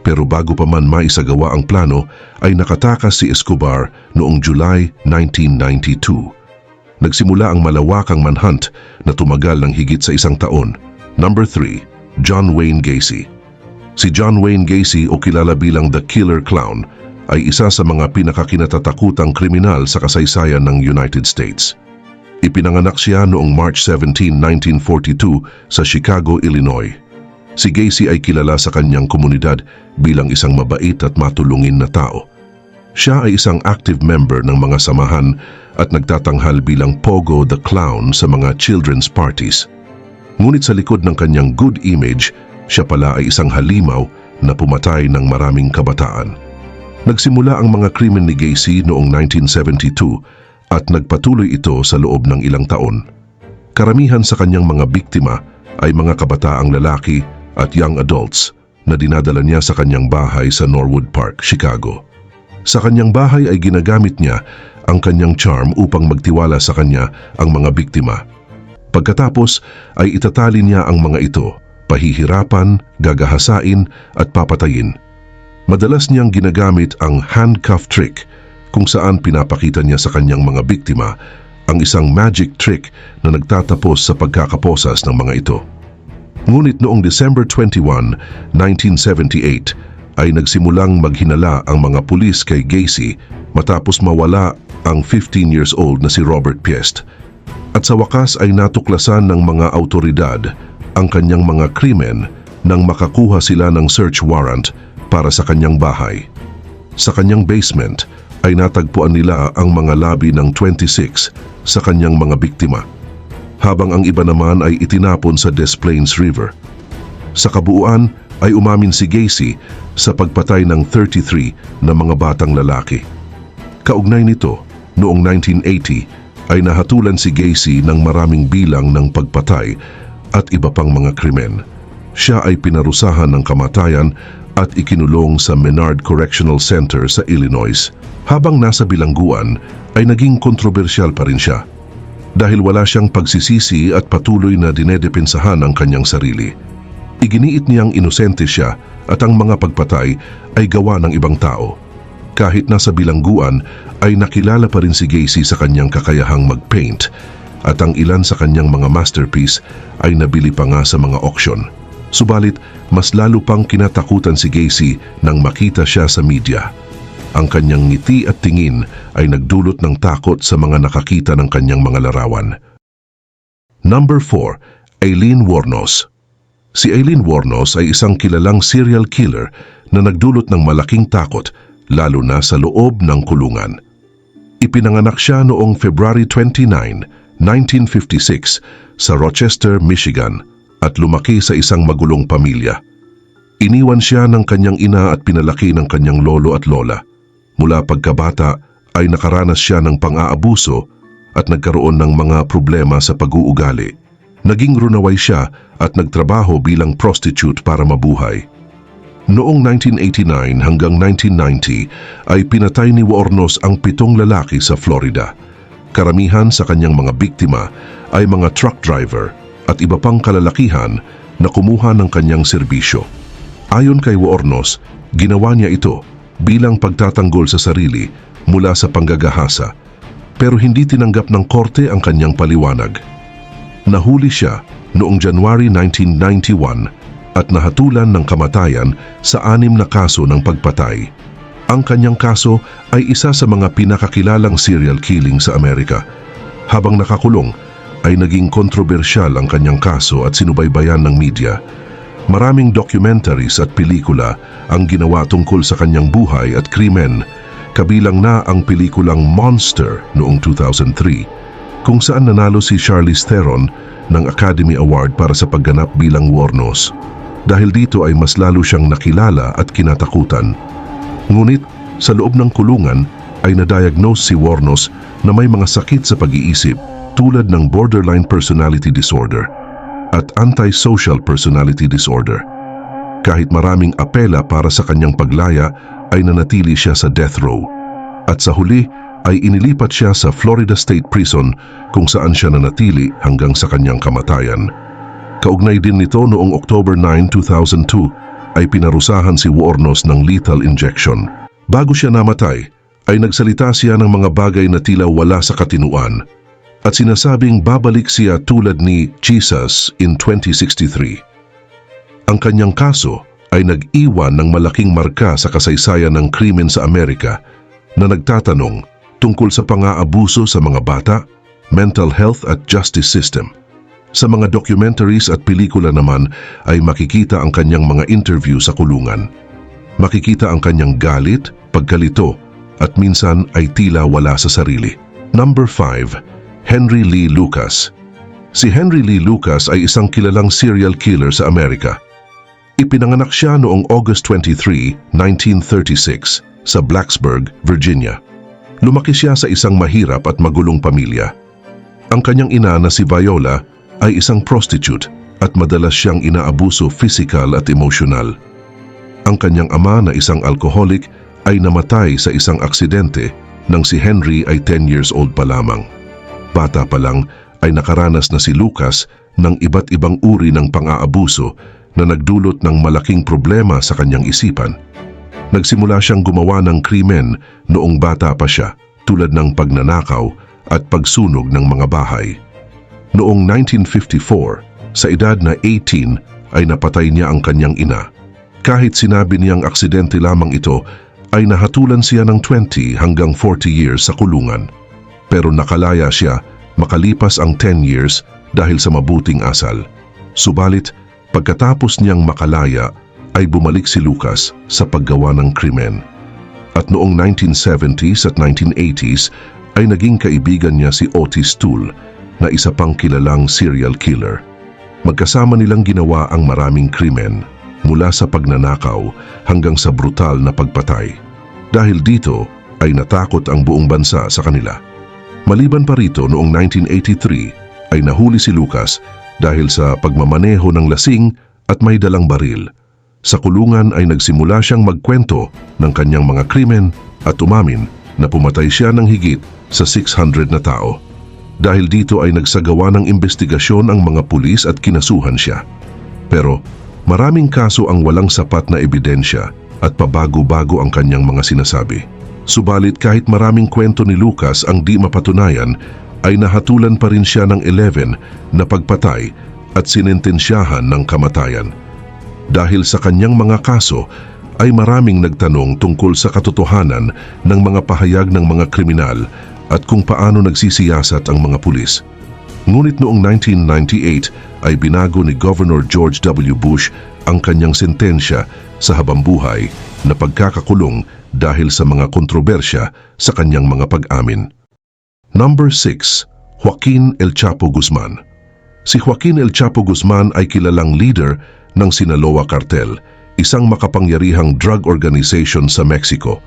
Pero bago pa man maisagawa ang plano, ay nakatakas si Escobar noong July 1992. Nagsimula ang malawakang manhunt na tumagal ng higit sa isang taon. Number 3, John Wayne Gacy. Si John Wayne Gacy o kilala bilang The Killer Clown ay isa sa mga pinakakinatatakutang kriminal sa kasaysayan ng United States. Ipinanganak siya noong March 17, 1942 sa Chicago, Illinois. Si Gacy ay kilala sa kanyang komunidad bilang isang mabait at matulungin na tao. Siya ay isang active member ng mga samahan at nagtatanghal bilang Pogo the Clown sa mga children's parties. Ngunit sa likod ng kanyang good image, siya pala ay isang halimaw na pumatay ng maraming kabataan. Nagsimula ang mga krimen ni Gacy noong 1972 at nagpatuloy ito sa loob ng ilang taon. Karamihan sa kanyang mga biktima ay mga kabataang lalaki at young adults na dinadala niya sa kanyang bahay sa Norwood Park, Chicago. Sa kanyang bahay ay ginagamit niya ang kanyang charm upang magtiwala sa kanya ang mga biktima. Pagkatapos ay itatali niya ang mga ito, pahihirapan, gagahasain at papatayin. Madalas niyang ginagamit ang handcuff trick kung saan pinapakita niya sa kanyang mga biktima ang isang magic trick na nagtatapos sa pagkakaposas ng mga ito. Ngunit noong December 21, 1978 ay nagsimulang maghinala ang mga pulis kay Gacy matapos mawala ang 15 years old na si Robert Piest. At sa wakas ay natuklasan ng mga autoridad ang kanyang mga krimen nang makakuha sila ng search warrant para sa kanyang bahay. Sa kanyang basement ay natagpuan nila ang mga labi ng 26 sa kanyang mga biktima, habang ang iba naman ay itinapon sa Des Plaines River. Sa kabuuan ay umamin si Gacy sa pagpatay ng 33 na mga batang lalaki. Kaugnay nito, noong 1980 ay nahatulan si Gacy ng maraming bilang ng pagpatay at iba pang mga krimen. Siya ay pinarusahan ng kamatayan at ikinulong sa Menard Correctional Center sa Illinois. Habang nasa bilangguan ay naging kontrobersyal pa rin siya dahil wala siyang pagsisisi at patuloy na dinedepensahan ang kanyang sarili. Iginiit niyang inosente siya at ang mga pagpatay ay gawa ng ibang tao. Kahit nasa bilangguan ay nakilala pa rin si Gacy sa kanyang kakayahang mag-paint at ang ilan sa kanyang mga masterpiece ay nabili pa nga sa mga auction. Subalit, mas lalo pang kinatakutan si Gacy nang makita siya sa media. Ang kanyang ngiti at tingin ay nagdulot ng takot sa mga nakakita ng kanyang mga larawan. Number 4, Aileen Wuornos. Si Aileen Wuornos ay isang kilalang serial killer na nagdulot ng malaking takot, lalo na sa loob ng kulungan. Ipinanganak siya noong February 29, 1956 sa Rochester, Michigan at lumaki sa isang magulong pamilya. Iniwan siya ng kanyang ina at pinalaki ng kanyang lolo at lola. Mula pagkabata ay nakaranas siya ng pang-aabuso at nagkaroon ng mga problema sa pag-uugali. Naging runaway siya at nagtrabaho bilang prostitute para mabuhay. Noong 1989 hanggang 1990 ay pinatay ni Wuornos ang 7 lalaki sa Florida. Karamihan sa kanyang mga biktima ay mga truck driver at iba pang kalalakihan na kumuha ng kanyang serbisyo. Ayon kay Wuornos, ginawa niya ito bilang pagtatanggol sa sarili mula sa panggagahasa, pero hindi tinanggap ng korte ang kanyang paliwanag. Nahuli siya noong January 1991 at nahatulan ng kamatayan sa 6 na kaso ng pagpatay. Ang kanyang kaso ay isa sa mga pinakakilalang serial killing sa Amerika. Habang nakakulong, ay naging kontrobersyal ang kanyang kaso at sinubaybayan ng media. Maraming documentaries at pelikula ang ginawa tungkol sa kanyang buhay at krimen, kabilang na ang pelikulang Monster noong 2003, kung saan nanalo si Charlize Theron ng Academy Award para sa pagganap bilang Wuornos. Dahil dito ay mas lalo siyang nakilala at kinatakutan. Ngunit sa loob ng kulungan ay na-diagnose si Wuornos na may mga sakit sa pag-iisip tulad ng borderline personality disorder at antisocial personality disorder. Kahit maraming apela para sa kanyang paglaya ay nanatili siya sa death row. At sa huli ay inilipat siya sa Florida State Prison kung saan siya nanatili hanggang sa kanyang kamatayan. Kaugnay din nito noong October 9, 2002 ay pinarusahan si Wuornos ng lethal injection. Bago siya namatay, ay nagsalita siya ng mga bagay na tila wala sa katinuan at sinasabing babalik siya tulad ni Jesus in 2063. Ang kanyang kaso ay nag-iwan ng malaking marka sa kasaysayan ng krimen sa Amerika na nagtatanong tungkol sa pang-aabuso sa mga bata, mental health at justice system. Sa mga documentaries at pelikula naman ay makikita ang kanyang mga interview sa kulungan. Makikita ang kanyang galit, pagkalito, at minsan ay tila wala sa sarili. Number 5. Henry Lee Lucas. Si Henry Lee Lucas ay isang kilalang serial killer sa Amerika. Ipinanganak siya noong August 23, 1936 sa Blacksburg, Virginia. Lumaki siya sa isang mahirap at magulong pamilya. Ang kanyang ina na si Viola ay isang prostitute at madalas siyang inaabuso physical at emosyonal. Ang kanyang ama na isang alcoholic ay namatay sa isang aksidente nang si Henry ay 10 years old pa lamang. Bata pa lang ay nakaranas na si Lucas ng iba't ibang uri ng pang-aabuso na nagdulot ng malaking problema sa kanyang isipan. Nagsimula siyang gumawa ng krimen noong bata pa siya, tulad ng pagnanakaw at pagsunog ng mga bahay. Noong 1954, sa edad na 18, ay napatay niya ang kanyang ina. Kahit sinabi niyang aksidente lamang ito, ay nahatulan siya ng 20 hanggang 40 years sa kulungan. Pero nakalaya siya makalipas ang 10 years dahil sa mabuting asal. Subalit, pagkatapos niyang makalaya, ay bumalik si Lucas sa paggawa ng krimen. At noong 1970s at 1980s, ay naging kaibigan niya si Otis Toole, na isa pang kilalang serial killer. Magkasama nilang ginawa ang maraming krimen, mula sa pagnanakaw hanggang sa brutal na pagpatay. Dahil dito ay natakot ang buong bansa sa kanila. Maliban pa rito, noong 1983 ay nahuli si Lucas dahil sa pagmamaneho ng lasing at may dalang baril. Sa kulungan ay nagsimula siyang magkwento ng kanyang mga krimen at umamin na pumatay siya ng higit sa 600 na tao. Dahil dito ay nagsagawa ng investigasyon ang mga pulis at kinasuhan siya. Pero maraming kaso ang walang sapat na ebidensya at pabago-bago ang kanyang mga sinasabi. Subalit kahit maraming kwento ni Lucas ang di mapatunayan, ay nahatulan pa rin siya ng 11 na pagpatay at sinentensyahan ng kamatayan. Dahil sa kanyang mga kaso, ay maraming nagtanong tungkol sa katotohanan ng mga pahayag ng mga kriminal at kung paano nagsisiyasat ang mga pulis. Ngunit noong 1998 ay binago ni Governor George W. Bush ang kanyang sentensya sa habambuhay na pagkakakulong dahil sa mga kontrobersya sa kanyang mga pag-amin. Number 6. Joaquin El Chapo Guzman. Si Joaquin El Chapo Guzman ay kilalang leader ng Sinaloa Cartel, isang makapangyarihang drug organization sa Mexico.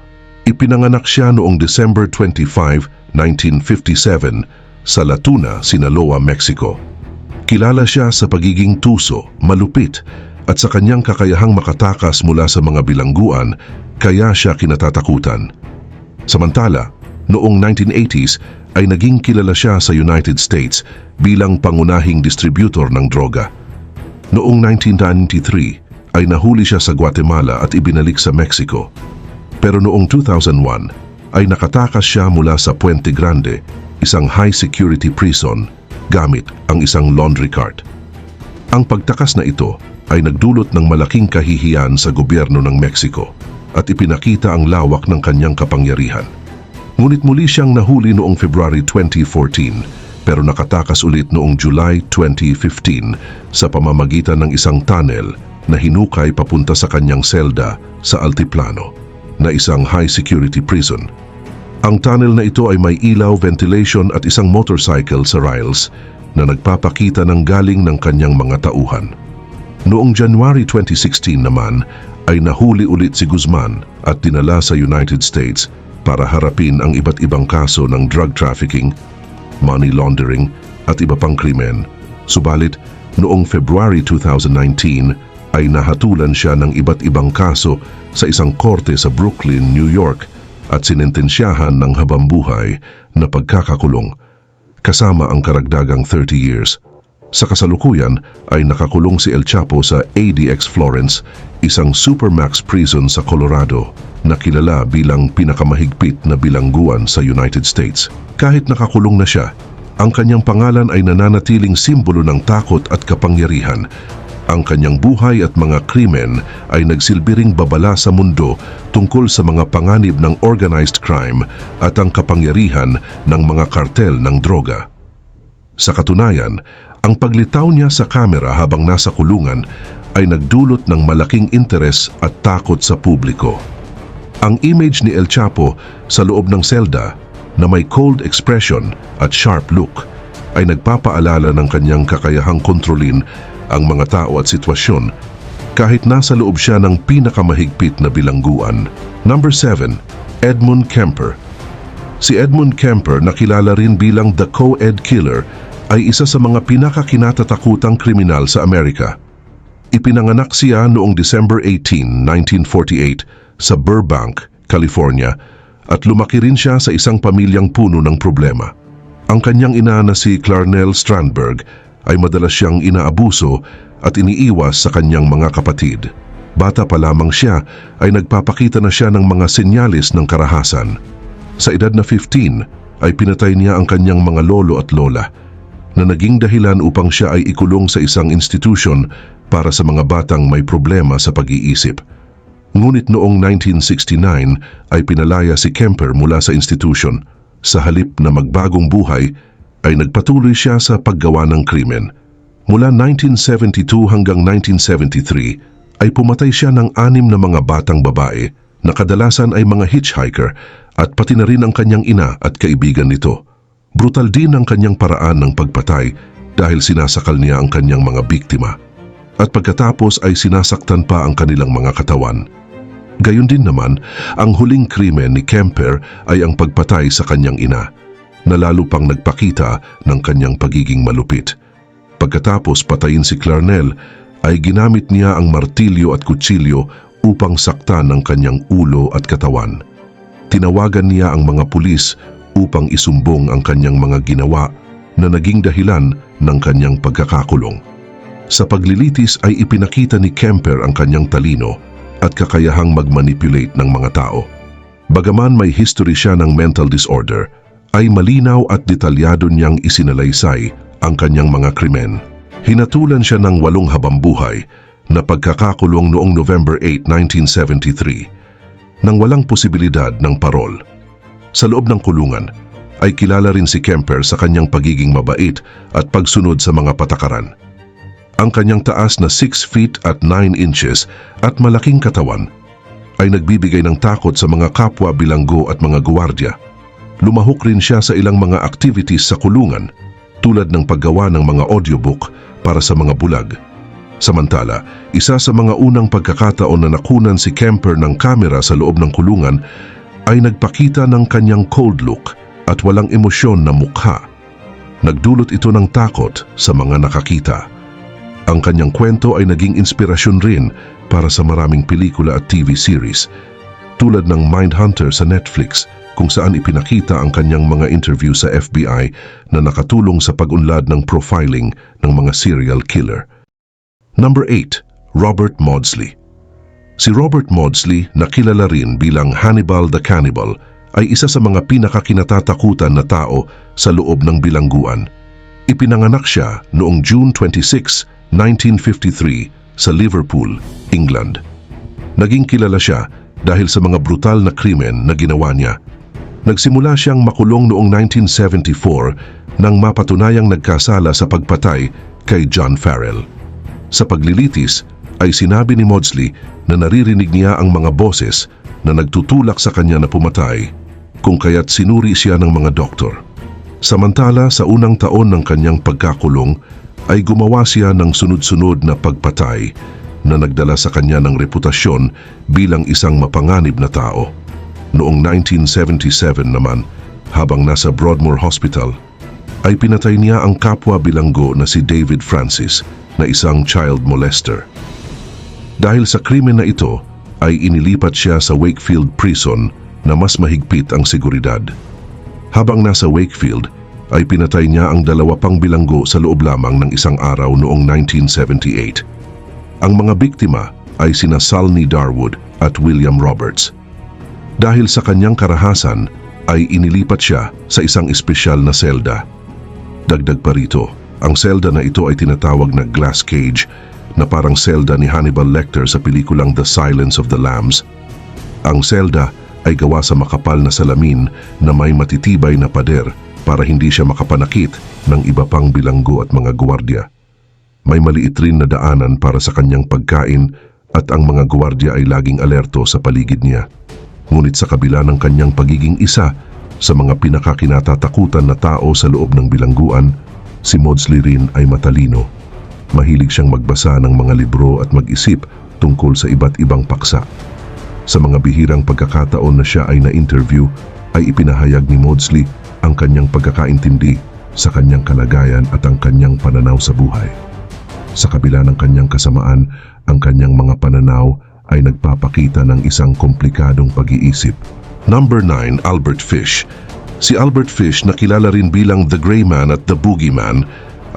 Ipinanganak siya noong December 25, 1957 sa La Tuna, Sinaloa, Mexico. Kilala siya sa pagiging tuso, malupit at sa kanyang kakayahang makatakas mula sa mga bilangguan, kaya siya kinatatakutan. Samantala, noong 1980s ay naging kilala siya sa United States bilang pangunahing distributor ng droga. Noong 1993 ay nahuli siya sa Guatemala at ibinalik sa Mexico. Pero noong 2001 ay nakatakas siya mula sa Puente Grande, isang high-security prison, gamit ang isang laundry cart. Ang pagtakas na ito ay nagdulot ng malaking kahihiyan sa gobyerno ng Mexico at ipinakita ang lawak ng kanyang kapangyarihan. Ngunit muli siyang nahuli noong February 2014 pero nakatakas ulit noong July 2015 sa pamamagitan ng isang tunnel na hinukay papunta sa kanyang selda sa Altiplano na isang high-security prison. Ang tunnel na ito ay may ilaw, ventilation at isang motorcycle sa rails na nagpapakita ng galing ng kanyang mga tauhan. Noong January 2016 naman ay nahuli ulit si Guzman at dinala sa United States para harapin ang iba't ibang kaso ng drug trafficking, money laundering at iba pang krimen. Subalit, noong February 2019 ay nahatulan siya ng iba't ibang kaso sa isang korte sa Brooklyn, New York at sinentensyahan ng habambuhay na pagkakakulong, kasama ang karagdagang 30 years. Sa kasalukuyan ay nakakulong si El Chapo sa ADX Florence, isang supermax prison sa Colorado na kilala bilang pinakamahigpit na bilangguan sa United States. Kahit nakakulong na siya, ang kanyang pangalan ay nananatiling simbolo ng takot at kapangyarihan. Ang kanyang buhay at mga krimen ay nagsilbiring babala sa mundo tungkol sa mga panganib ng organized crime at ang kapangyarihan ng mga kartel ng droga. Sa katunayan, ang paglitaw niya sa kamera habang nasa kulungan ay nagdulot ng malaking interes at takot sa publiko. Ang image ni El Chapo sa loob ng selda na may cold expression at sharp look ay nagpapaalala ng kanyang kakayahang kontrolin ang mga tao at sitwasyon kahit nasa loob siya ng pinakamahigpit na bilangguan. Number 7. Edmund Kemper. Si Edmund Kemper, na kilala rin bilang the Co-Ed Killer, ay isa sa mga pinakakinatatakutang kriminal sa Amerika. Ipinanganak siya noong December 18, 1948 sa Burbank, California at lumaki rin siya sa isang pamilyang puno ng problema. Ang kanyang ina na si Clarnell Strandberg ay madalas siyang inaabuso at iniiwas sa kanyang mga kapatid. Bata pa lamang siya ay nagpapakita na siya ng mga senyales ng karahasan. Sa edad na 15 ay pinatay niya ang kanyang mga lolo at lola, na naging dahilan upang siya ay ikulong sa isang institusyon para sa mga batang may problema sa pag-iisip. Ngunit noong 1969 ay pinalaya si Kemper mula sa institusyon. Sa halip na magbagong buhay, ay nagpatuloy siya sa paggawa ng krimen. Mula 1972 hanggang 1973 ay pumatay siya ng 6 na mga batang babae na kadalasan ay mga hitchhiker at pati na rin ang kanyang ina at kaibigan nito. Brutal din ang kanyang paraan ng pagpatay dahil sinasakal niya ang kanyang mga biktima. At pagkatapos ay sinasaktan pa ang kanilang mga katawan. Gayon din naman, ang huling krimen ni Kemper ay ang pagpatay sa kanyang ina, na lalo pang nagpakita ng kanyang pagiging malupit. Pagkatapos patayin si Clarnell, ay ginamit niya ang martilyo at kutsilyo upang saktan ang kanyang ulo at katawan. Tinawagan niya ang mga pulis upang isumbong ang kanyang mga ginawa na naging dahilan ng kanyang pagkakakulong. Sa paglilitis ay ipinakita ni Kemper ang kanyang talino at kakayahang mag-manipulate ng mga tao. Bagaman may history siya ng mental disorder, ay malinaw at detalyado niyang isinalaysay ang kanyang mga krimen. Hinatulan siya ng 8 habambuhay na pagkakakulong noong November 8, 1973, nang walang posibilidad ng parol. Sa loob ng kulungan, ay kilala rin si Kemper sa kanyang pagiging mabait at pagsunod sa mga patakaran. Ang kanyang taas na 6 feet at 9 inches at malaking katawan ay nagbibigay ng takot sa mga kapwa bilanggo at mga guwardiya. Lumahok rin siya sa ilang mga activities sa kulungan tulad ng paggawa ng mga audiobook para sa mga bulag. Samantala, isa sa mga unang pagkakataon na nakunan si Kemper ng kamera sa loob ng kulungan ay nagpakita ng kanyang cold look at walang emosyon na mukha. Nagdulot ito ng takot sa mga nakakita. Ang kanyang kwento ay naging inspirasyon rin para sa maraming pelikula at TV series tulad ng Mindhunter sa Netflix, kung saan ipinakita ang kanyang mga interview sa FBI na nakatulong sa pag-unlad ng profiling ng mga serial killer. Number 8. Robert Maudsley. Si Robert Maudsley, na kilala rin bilang Hannibal the Cannibal, ay isa sa mga pinakakinatatakutan na tao sa loob ng bilangguan. Ipinanganak siya noong June 26, 1953 sa Liverpool, England. Naging kilala siya dahil sa mga brutal na krimen na ginawa niya. Nagsimula siyang makulong noong 1974 nang mapatunayang nagkasala sa pagpatay kay John Farrell. Sa paglilitis ay sinabi ni Maudsley na naririnig niya ang mga boses na nagtutulak sa kanya na pumatay, kung kaya't sinuri siya ng mga doktor. Samantala, sa unang taon ng kanyang pagkakulong ay gumawa siya ng sunod-sunod na pagpatay na nagdala sa kanya ng reputasyon bilang isang mapanganib na tao. Noong 1977 naman, habang nasa Broadmoor Hospital, ay pinatay niya ang kapwa bilanggo na si David Francis na isang child molester. Dahil sa krimen na ito, ay inilipat siya sa Wakefield Prison na mas mahigpit ang seguridad. Habang nasa Wakefield, ay pinatay niya ang 2 pang bilanggo sa loob lamang ng isang araw noong 1978. Ang mga biktima ay sina Salney Darwood at William Roberts. Dahil sa kanyang karahasan, ay inilipat siya sa isang espesyal na selda. Dagdag pa rito, ang selda na ito ay tinatawag na glass cage na parang selda ni Hannibal Lecter sa pelikulang The Silence of the Lambs. Ang selda ay gawa sa makapal na salamin na may matitibay na pader para hindi siya makapanakit ng iba pang bilanggo at mga gwardiya. May maliit rin na daanan para sa kanyang pagkain at ang mga gwardiya ay laging alerto sa paligid niya. Ngunit sa kabila ng kanyang pagiging isa sa mga pinakakinatatakutan na tao sa loob ng bilangguan, si Maudsley rin ay matalino. Mahilig siyang magbasa ng mga libro at mag-isip tungkol sa iba't ibang paksa. Sa mga bihirang pagkakataon na siya ay na-interview, ay ipinahayag ni Maudsley ang kanyang pagkakaintindi sa kanyang kalagayan at ang kanyang pananaw sa buhay. Sa kabila ng kanyang kasamaan, ang kanyang mga pananaw ay nagpapakita ng isang komplikadong pag-iisip. Number 9. Albert Fish. Si Albert Fish, na kilala rin bilang The Gray Man at The Boogeyman,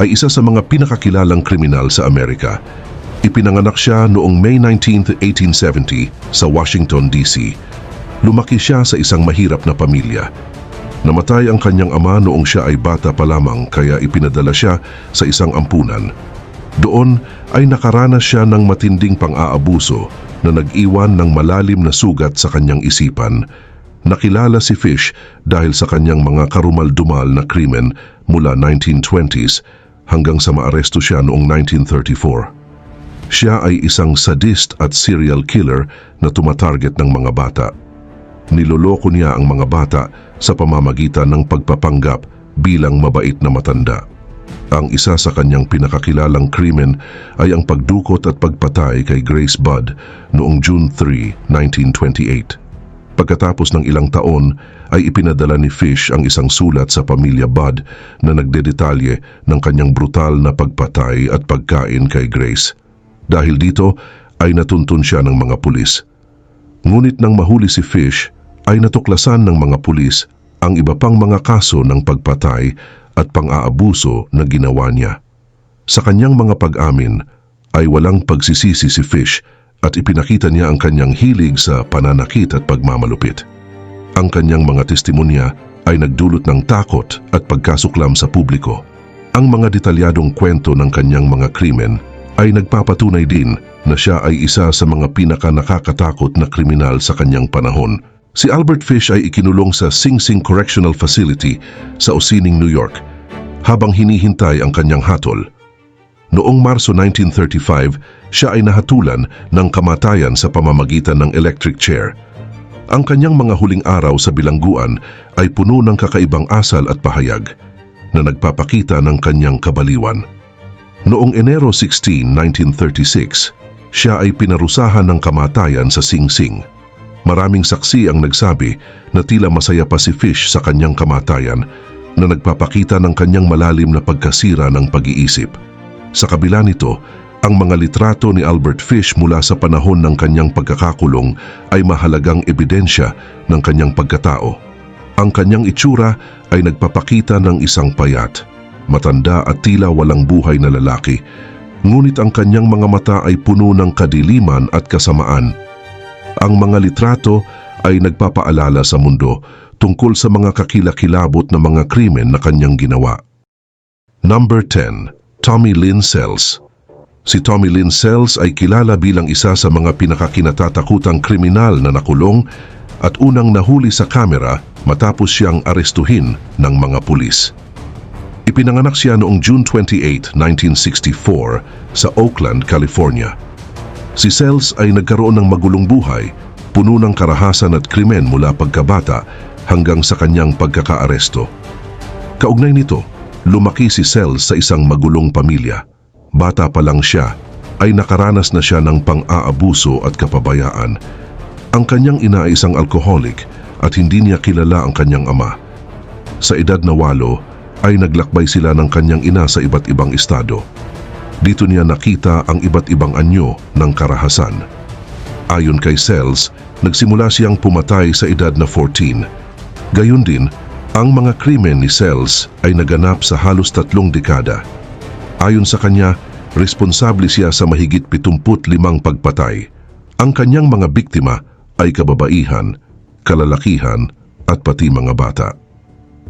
ay isa sa mga pinakakilalang kriminal sa Amerika. Ipinanganak siya noong May 19, 1870 sa Washington, D.C. Lumaki siya sa isang mahirap na pamilya. Namatay ang kanyang ama noong siya ay bata pa lamang, kaya ipinadala siya sa isang ampunan. Doon ay nakaranas siya ng matinding pang-aabuso na nag-iwan ng malalim na sugat sa kanyang isipan. Nakilala si Fish dahil sa kanyang mga karumal-dumal na krimen mula 1920s hanggang sa maaresto siya noong 1934. Siya ay isang sadist at serial killer na tumatarget ng mga bata. Niloloko niya ang mga bata sa pamamagitan ng pagpapanggap bilang mabait na matanda. Ang isa sa kanyang pinakakilalang krimen ay ang pagdukot at pagpatay kay Grace Budd noong June 3, 1928. Pagkatapos ng ilang taon ay ipinadala ni Fish ang isang sulat sa pamilya Budd na nagdedetalye ng kanyang brutal na pagpatay at pagkain kay Grace. Dahil dito ay natuntun siya ng mga pulis. Ngunit nang mahuli si Fish, ay natuklasan ng mga pulis ang iba pang mga kaso ng pagpatay at pang-aabuso na ginawa niya. Sa kanyang mga pag-amin ay walang pagsisisi si Fish at ipinakita niya ang kanyang hilig sa pananakit at pagmamalupit. Ang kanyang mga testimonya ay nagdulot ng takot at pagkasuklam sa publiko. Ang mga detalyadong kwento ng kanyang mga krimen ay nagpapatunay din na siya ay isa sa mga pinaka-nakakatakot na kriminal sa kanyang panahon. Si Albert Fish ay ikinulong sa Sing Sing Correctional Facility sa Ossining, New York, habang hinihintay ang kanyang hatol. Noong Marso 1935, siya ay nahatulan ng kamatayan sa pamamagitan ng electric chair. Ang kanyang mga huling araw sa bilangguan ay puno ng kakaibang asal at pahayag na nagpapakita ng kanyang kabaliwan. Noong Enero 16, 1936, siya ay pinarusahan ng kamatayan sa Sing Sing. Maraming saksi ang nagsabi na tila masaya pa si Fish sa kanyang kamatayan, na nagpapakita ng kanyang malalim na pagkasira ng pag-iisip. Sa kabila nito, ang mga litrato ni Albert Fish mula sa panahon ng kanyang pagkakakulong ay mahalagang ebidensya ng kanyang pagkatao. Ang kanyang itsura ay nagpapakita ng isang payat, matanda at tila walang buhay na lalaki. Ngunit ang kanyang mga mata ay puno ng kadiliman at kasamaan. Ang mga litrato ay nagpapaalala sa mundo tungkol sa mga kakilakilabot na mga krimen na kanyang ginawa. Number 10. Tommy Lynn Sells. Si Tommy Lynn Sells ay kilala bilang isa sa mga pinakakinatatakutang kriminal na nakulong at unang nahuli sa kamera matapos siyang arestuhin ng mga pulis. Ipinanganak siya noong June 28, 1964 sa Oakland, California. Si Sells ay nagkaroon ng magulong buhay, puno ng karahasan at krimen mula pagkabata hanggang sa kanyang pagkakaaresto. Kaugnay nito, lumaki si Sells sa isang magulong pamilya. Bata pa lang siya, ay nakaranas na siya ng pang-aabuso at kapabayaan. Ang kanyang ina ay isang alcoholic at hindi niya kilala ang kanyang ama. Sa edad na 8, ay naglakbay sila ng kanyang ina sa iba't ibang estado. Dito niya nakita ang iba't ibang anyo ng karahasan. Ayon kay Sells, nagsimula siyang pumatay sa edad na 14. Gayon din, ang mga krimen ni Sells ay naganap sa halos 3 dekada. Ayon sa kanya, responsable siya sa mahigit 75 pagpatay. Ang kanyang mga biktima ay kababaihan, kalalakihan at pati mga bata.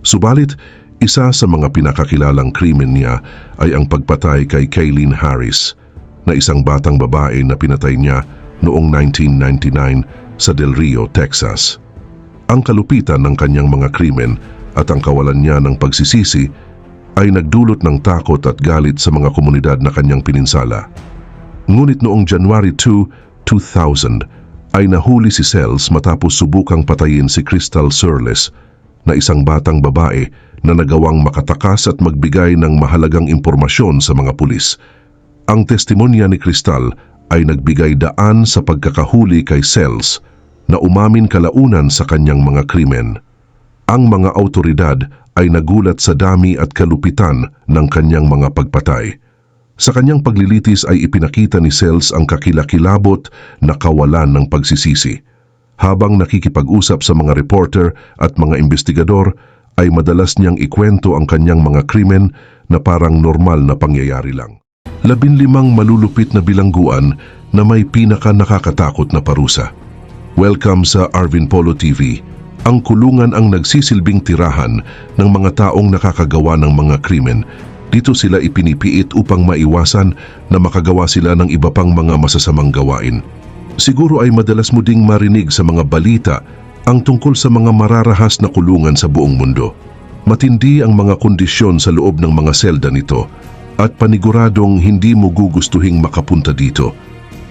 Subalit, isa sa mga pinakakilalang krimen niya ay ang pagpatay kay Kaylin Harris, na isang batang babae na pinatay niya noong 1999 sa Del Rio, Texas. Ang kalupitan ng kanyang mga krimen at ang kawalan niya ng pagsisisi ay nagdulot ng takot at galit sa mga komunidad na kanyang pininsala. Ngunit noong January 2, 2000 ay nahuli si Sells matapos subukang patayin si Crystal Surles, na isang batang babae na nagawang makatakas at magbigay ng mahalagang impormasyon sa mga pulis. Ang testimonya ni Crystal ay nagbigay daan sa pagkakahuli kay Sells na umamin kalaunan sa kanyang mga krimen. Ang mga awtoridad ay nagulat sa dami at kalupitan ng kanyang mga pagpatay. Sa kanyang paglilitis ay ipinakita ni Sells ang kakilakilabot na kawalan ng pagsisisi. Habang nakikipag-usap sa mga reporter at mga investigador, ay madalas niyang ikwento ang kanyang mga krimen na parang normal na pangyayari lang. 15 malulupit na bilangguan na may pinaka nakakatakot na parusa. Welcome sa Arvin Polo TV. Ang kulungan ang nagsisilbing tirahan ng mga taong nakakagawa ng mga krimen. Dito sila ipinipiit upang maiwasan na makagawa sila ng iba pang mga masasamang gawain. Siguro ay madalas mo ding marinig sa mga balita ang tungkol sa mga mararahas na kulungan sa buong mundo. Matindi ang mga kondisyon sa loob ng mga selda nito at paniguradong hindi mo gugustuhing makapunta dito.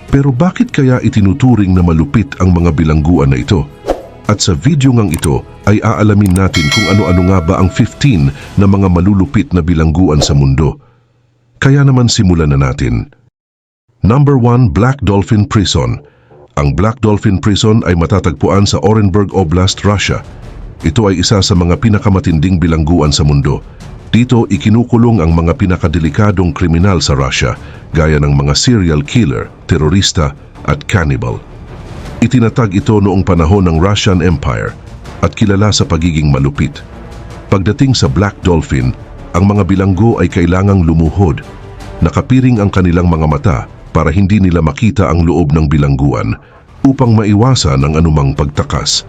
Pero bakit kaya itinuturing na malupit ang mga bilangguan na ito? At sa video ngang ito ay aalamin natin kung ano-ano nga ba ang 15 na mga malulupit na bilangguan sa mundo. Kaya naman simulan na natin. Number 1, Black Dolphin Prison. Ang Black Dolphin Prison ay matatagpuan sa Orenburg Oblast, Russia. Ito ay isa sa mga pinakamatinding bilangguan sa mundo. Dito ikinukulong ang mga pinakadelikadong kriminal sa Russia, gaya ng mga serial killer, terorista at cannibal. Itinatag ito noong panahon ng Russian Empire at kilala sa pagiging malupit. Pagdating sa Black Dolphin, ang mga bilanggo ay kailangang lumuhod. Nakapiring ang kanilang mga mata para hindi nila makita ang loob ng bilangguan upang maiwasan ang anumang pagtakas.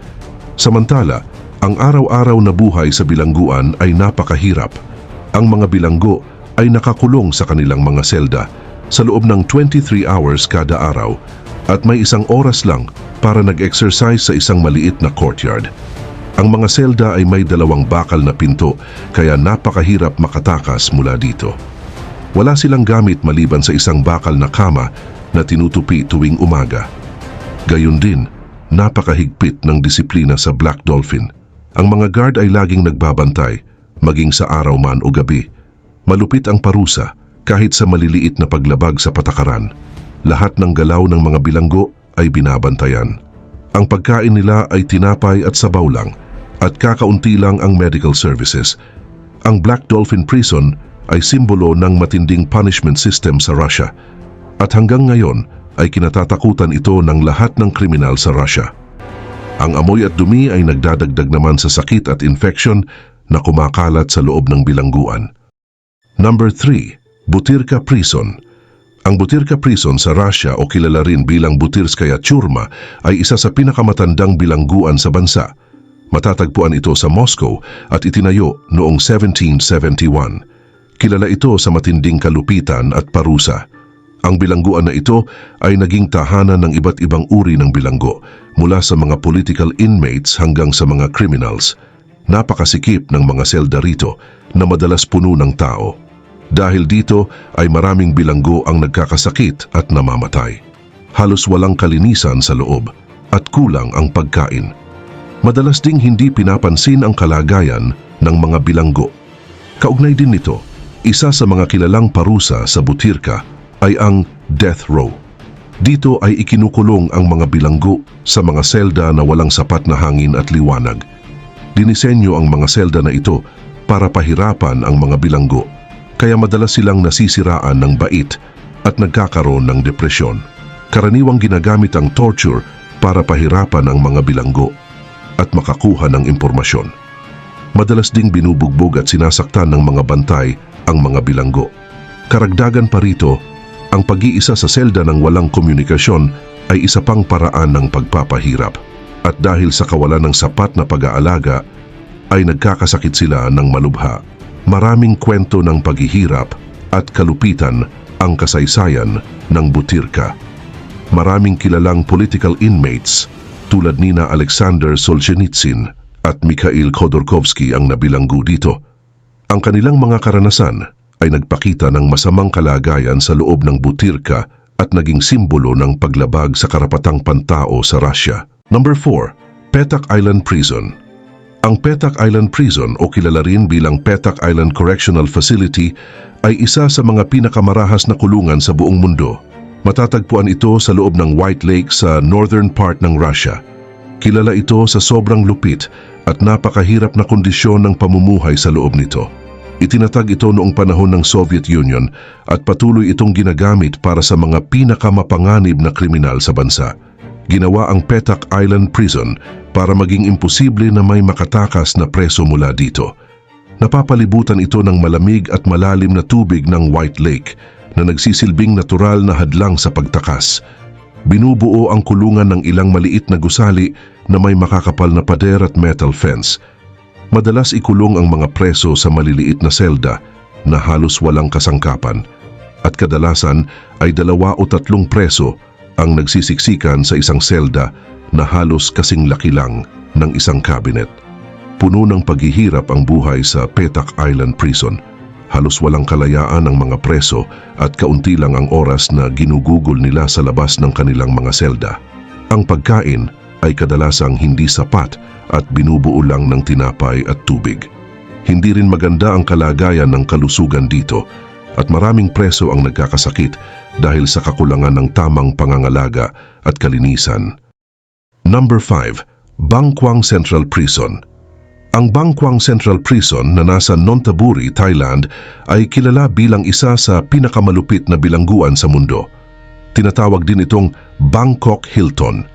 Samantala, ang araw-araw na buhay sa bilangguan ay napakahirap. Ang mga bilanggo ay nakakulong sa kanilang mga selda sa loob ng 23 hours kada araw at may 1 oras lang para nag-exercise sa isang maliit na courtyard. Ang mga selda ay may 2 bakal na pinto kaya napakahirap makatakas mula dito. Wala silang gamit maliban sa isang bakal na kama na tinutupi tuwing umaga. Gayon din, napakahigpit ng disiplina sa Black Dolphin. Ang mga guard ay laging nagbabantay, maging sa araw man o gabi. Malupit ang parusa kahit sa maliliit na paglabag sa patakaran. Lahat ng galaw ng mga bilanggo ay binabantayan. Ang pagkain nila ay tinapay at sabaw lang at kakaunti lang ang medical services. Ang Black Dolphin Prison ay simbolo ng matinding punishment system sa Russia at hanggang ngayon ay kinatatakutan ito ng lahat ng kriminal sa Russia. Ang amoy at dumi ay nagdadagdag naman sa sakit at infection na kumakalat sa loob ng bilangguan. Number 3. Butyrka Prison. Ang Butyrka Prison sa Russia o kilala rin bilang Butyrskaya Tsurma ay isa sa pinakamatandang bilangguan sa bansa. Matatagpuan ito sa Moscow at itinayo noong 1771. Kilala ito sa matinding kalupitan at parusa. Ang bilangguan na ito ay naging tahanan ng iba't ibang uri ng bilanggo, mula sa mga political inmates hanggang sa mga criminals. Napakasikip ng mga selda rito na madalas puno ng tao. Dahil dito ay maraming bilanggo ang nagkakasakit at namamatay. Halos walang kalinisan sa loob at kulang ang pagkain. Madalas ding hindi pinapansin ang kalagayan ng mga bilanggo. Kaugnay din nito, isa sa mga kilalang parusa sa Butyrka ay ang death row. Dito ay ikinukulong ang mga bilanggo sa mga selda na walang sapat na hangin at liwanag. Dinisenyo ang mga selda na ito para pahirapan ang mga bilanggo, kaya madalas silang nasisiraan ng bait at nagkakaroon ng depresyon. Karaniwang ginagamit ang torture para pahirapan ang mga bilanggo at makakuha ng impormasyon. Madalas ding binubugbog at sinasaktan ng mga bantay ang mga bilanggo. Karagdagan pa rito, ang pag-iisa sa selda ng walang komunikasyon ay isa pang paraan ng pagpapahirap. At dahil sa kawalan ng sapat na pag-aalaga, ay nagkakasakit sila ng malubha. Maraming kwento ng paghihirap at kalupitan ang kasaysayan ng Butyrka. Maraming kilalang political inmates tulad nina Alexander Solzhenitsyn at Mikhail Khodorkovsky ang nabilanggo dito. Ang kanilang mga karanasan ay nagpakita ng masamang kalagayan sa loob ng Butyrka at naging simbolo ng paglabag sa karapatang pantao sa Russia. Number 4. Petak Island Prison. Ang Petak Island Prison o kilala rin bilang Petak Island Correctional Facility ay isa sa mga pinakamarahas na kulungan sa buong mundo. Matatagpuan ito sa loob ng White Lake sa northern part ng Russia. Kilala ito sa sobrang lupit at napakahirap na kondisyon ng pamumuhay sa loob nito. Itinatag ito noong panahon ng Soviet Union at patuloy itong ginagamit para sa mga pinakamapanganib na kriminal sa bansa. Ginawa ang Petak Island Prison para maging imposible na may makatakas na preso mula dito. Napapalibutan ito ng malamig at malalim na tubig ng White Lake na nagsisilbing natural na hadlang sa pagtakas. Binubuo ang kulungan ng ilang maliit na gusali na may makakapal na pader at metal fence. Madalas ikulong ang mga preso sa maliliit na selda na halos walang kasangkapan at kadalasan ay 2 o 3 preso ang nagsisiksikan sa isang selda na halos kasing laki lang ng isang cabinet. Puno ng paghihirap ang buhay sa Petak Island Prison. Halos walang kalayaan ang mga preso at kaunti lang ang oras na ginugugol nila sa labas ng kanilang mga selda. Ang pagkain ay kadalasang hindi sapat at binubuo lang ng tinapay at tubig. Hindi rin maganda ang kalagayan ng kalusugan dito at maraming preso ang nagkakasakit dahil sa kakulangan ng tamang pangangalaga at kalinisan. Number 5. Bangkwang Central Prison. Ang Bangkwang Central Prison na nasa Nonthaburi, Thailand ay kilala bilang isa sa pinakamalupit na bilangguan sa mundo. Tinatawag din itong Bangkok Hilton.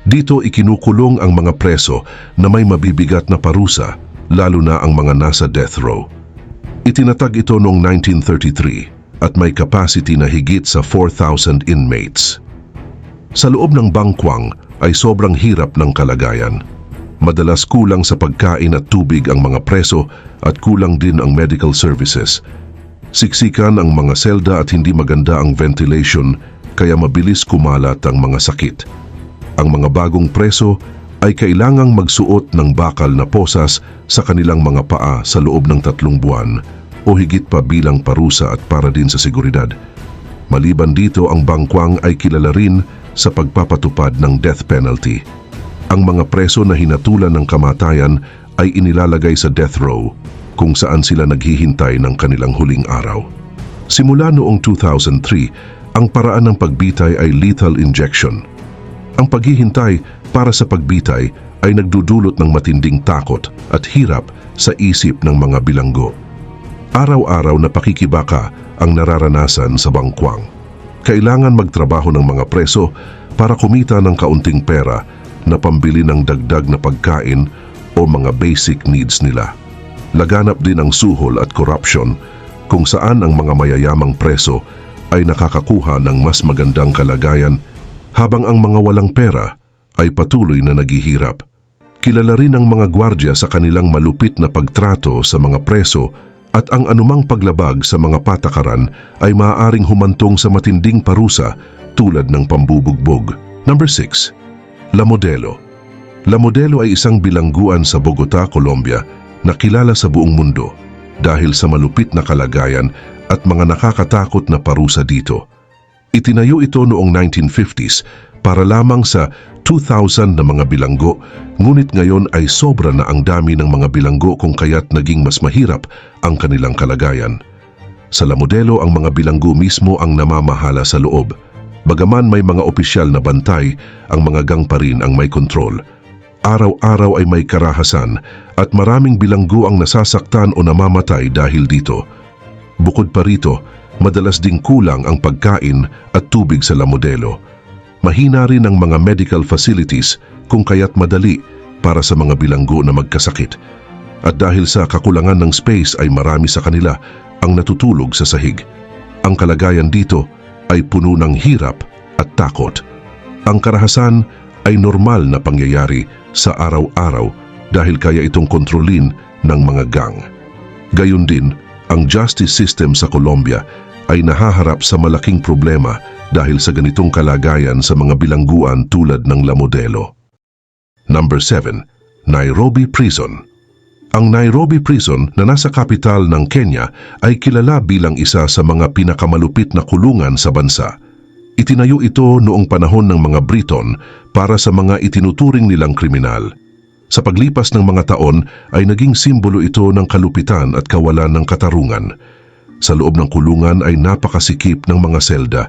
Dito ikinukulong ang mga preso na may mabibigat na parusa, lalo na ang mga nasa death row. Itinatag ito noong 1933 at may capacity na higit sa 4,000 inmates. Sa loob ng Bangkwang ay sobrang hirap ng kalagayan. Madalas kulang sa pagkain at tubig ang mga preso at kulang din ang medical services. Siksikan ang mga selda at hindi maganda ang ventilation kaya mabilis kumalat ang mga sakit. Ang mga bagong preso ay kailangang magsuot ng bakal na posas sa kanilang mga paa sa loob ng 3 buwan o higit pa bilang parusa at para din sa seguridad. Maliban dito, ang Bangkwang ay kilala rin sa pagpapatupad ng death penalty. Ang mga preso na hinatulan ng kamatayan ay inilalagay sa death row kung saan sila naghihintay ng kanilang huling araw. Simula noong 2003, ang paraan ng pagbitay ay lethal injection. Ang paghihintay para sa pagbitay ay nagdudulot ng matinding takot at hirap sa isip ng mga bilanggo. Araw-araw na pakikibaka ang nararanasan sa Bangkwang. Kailangan magtrabaho ng mga preso para kumita ng kaunting pera na pambili ng dagdag na pagkain o mga basic needs nila. Laganap din ang suhol at corruption kung saan ang mga mayayamang preso ay nakakakuha ng mas magandang kalagayan habang ang mga walang pera ay patuloy na naghihirap. Kilala rin ang mga gwardya sa kanilang malupit na pagtrato sa mga preso at ang anumang paglabag sa mga patakaran ay maaaring humantong sa matinding parusa tulad ng pambubugbog. Number 6. La Modelo. La Modelo ay isang bilangguan sa Bogota, Colombia na kilala sa buong mundo dahil sa malupit na kalagayan at mga nakakatakot na parusa dito. Itinayo ito noong 1950s para lamang sa 2,000 na mga bilanggo, ngunit ngayon ay sobra na ang dami ng mga bilanggo kung kaya't naging mas mahirap ang kanilang kalagayan. Sa La Modelo, ang mga bilanggo mismo ang namamahala sa loob. Bagaman may mga opisyal na bantay, ang mga gang pa rin ang may kontrol. Araw-araw ay may karahasan at maraming bilanggo ang nasasaktan o namamatay dahil dito. Bukod pa rito, madalas ding kulang ang pagkain at tubig sa La Modelo. Mahina rin ang mga medical facilities kung kaya't madali para sa mga bilanggo na magkasakit. At dahil sa kakulangan ng space ay marami sa kanila ang natutulog sa sahig. Ang kalagayan dito ay puno ng hirap at takot. Ang karahasan ay normal na pangyayari sa araw-araw dahil kaya itong kontrolin ng mga gang. Gayun din, ang justice system sa Colombia ay nahaharap sa malaking problema dahil sa ganitong kalagayan sa mga bilangguan tulad ng La Modelo. Number 7. Nairobi Prison. Ang Nairobi Prison na nasa kapital ng Kenya ay kilala bilang isa sa mga pinakamalupit na kulungan sa bansa. Itinayo ito noong panahon ng mga Briton para sa mga itinuturing nilang kriminal. Sa paglipas ng mga taon ay naging simbolo ito ng kalupitan at kawalan ng katarungan. Sa loob ng kulungan ay napakasikip ng mga selda,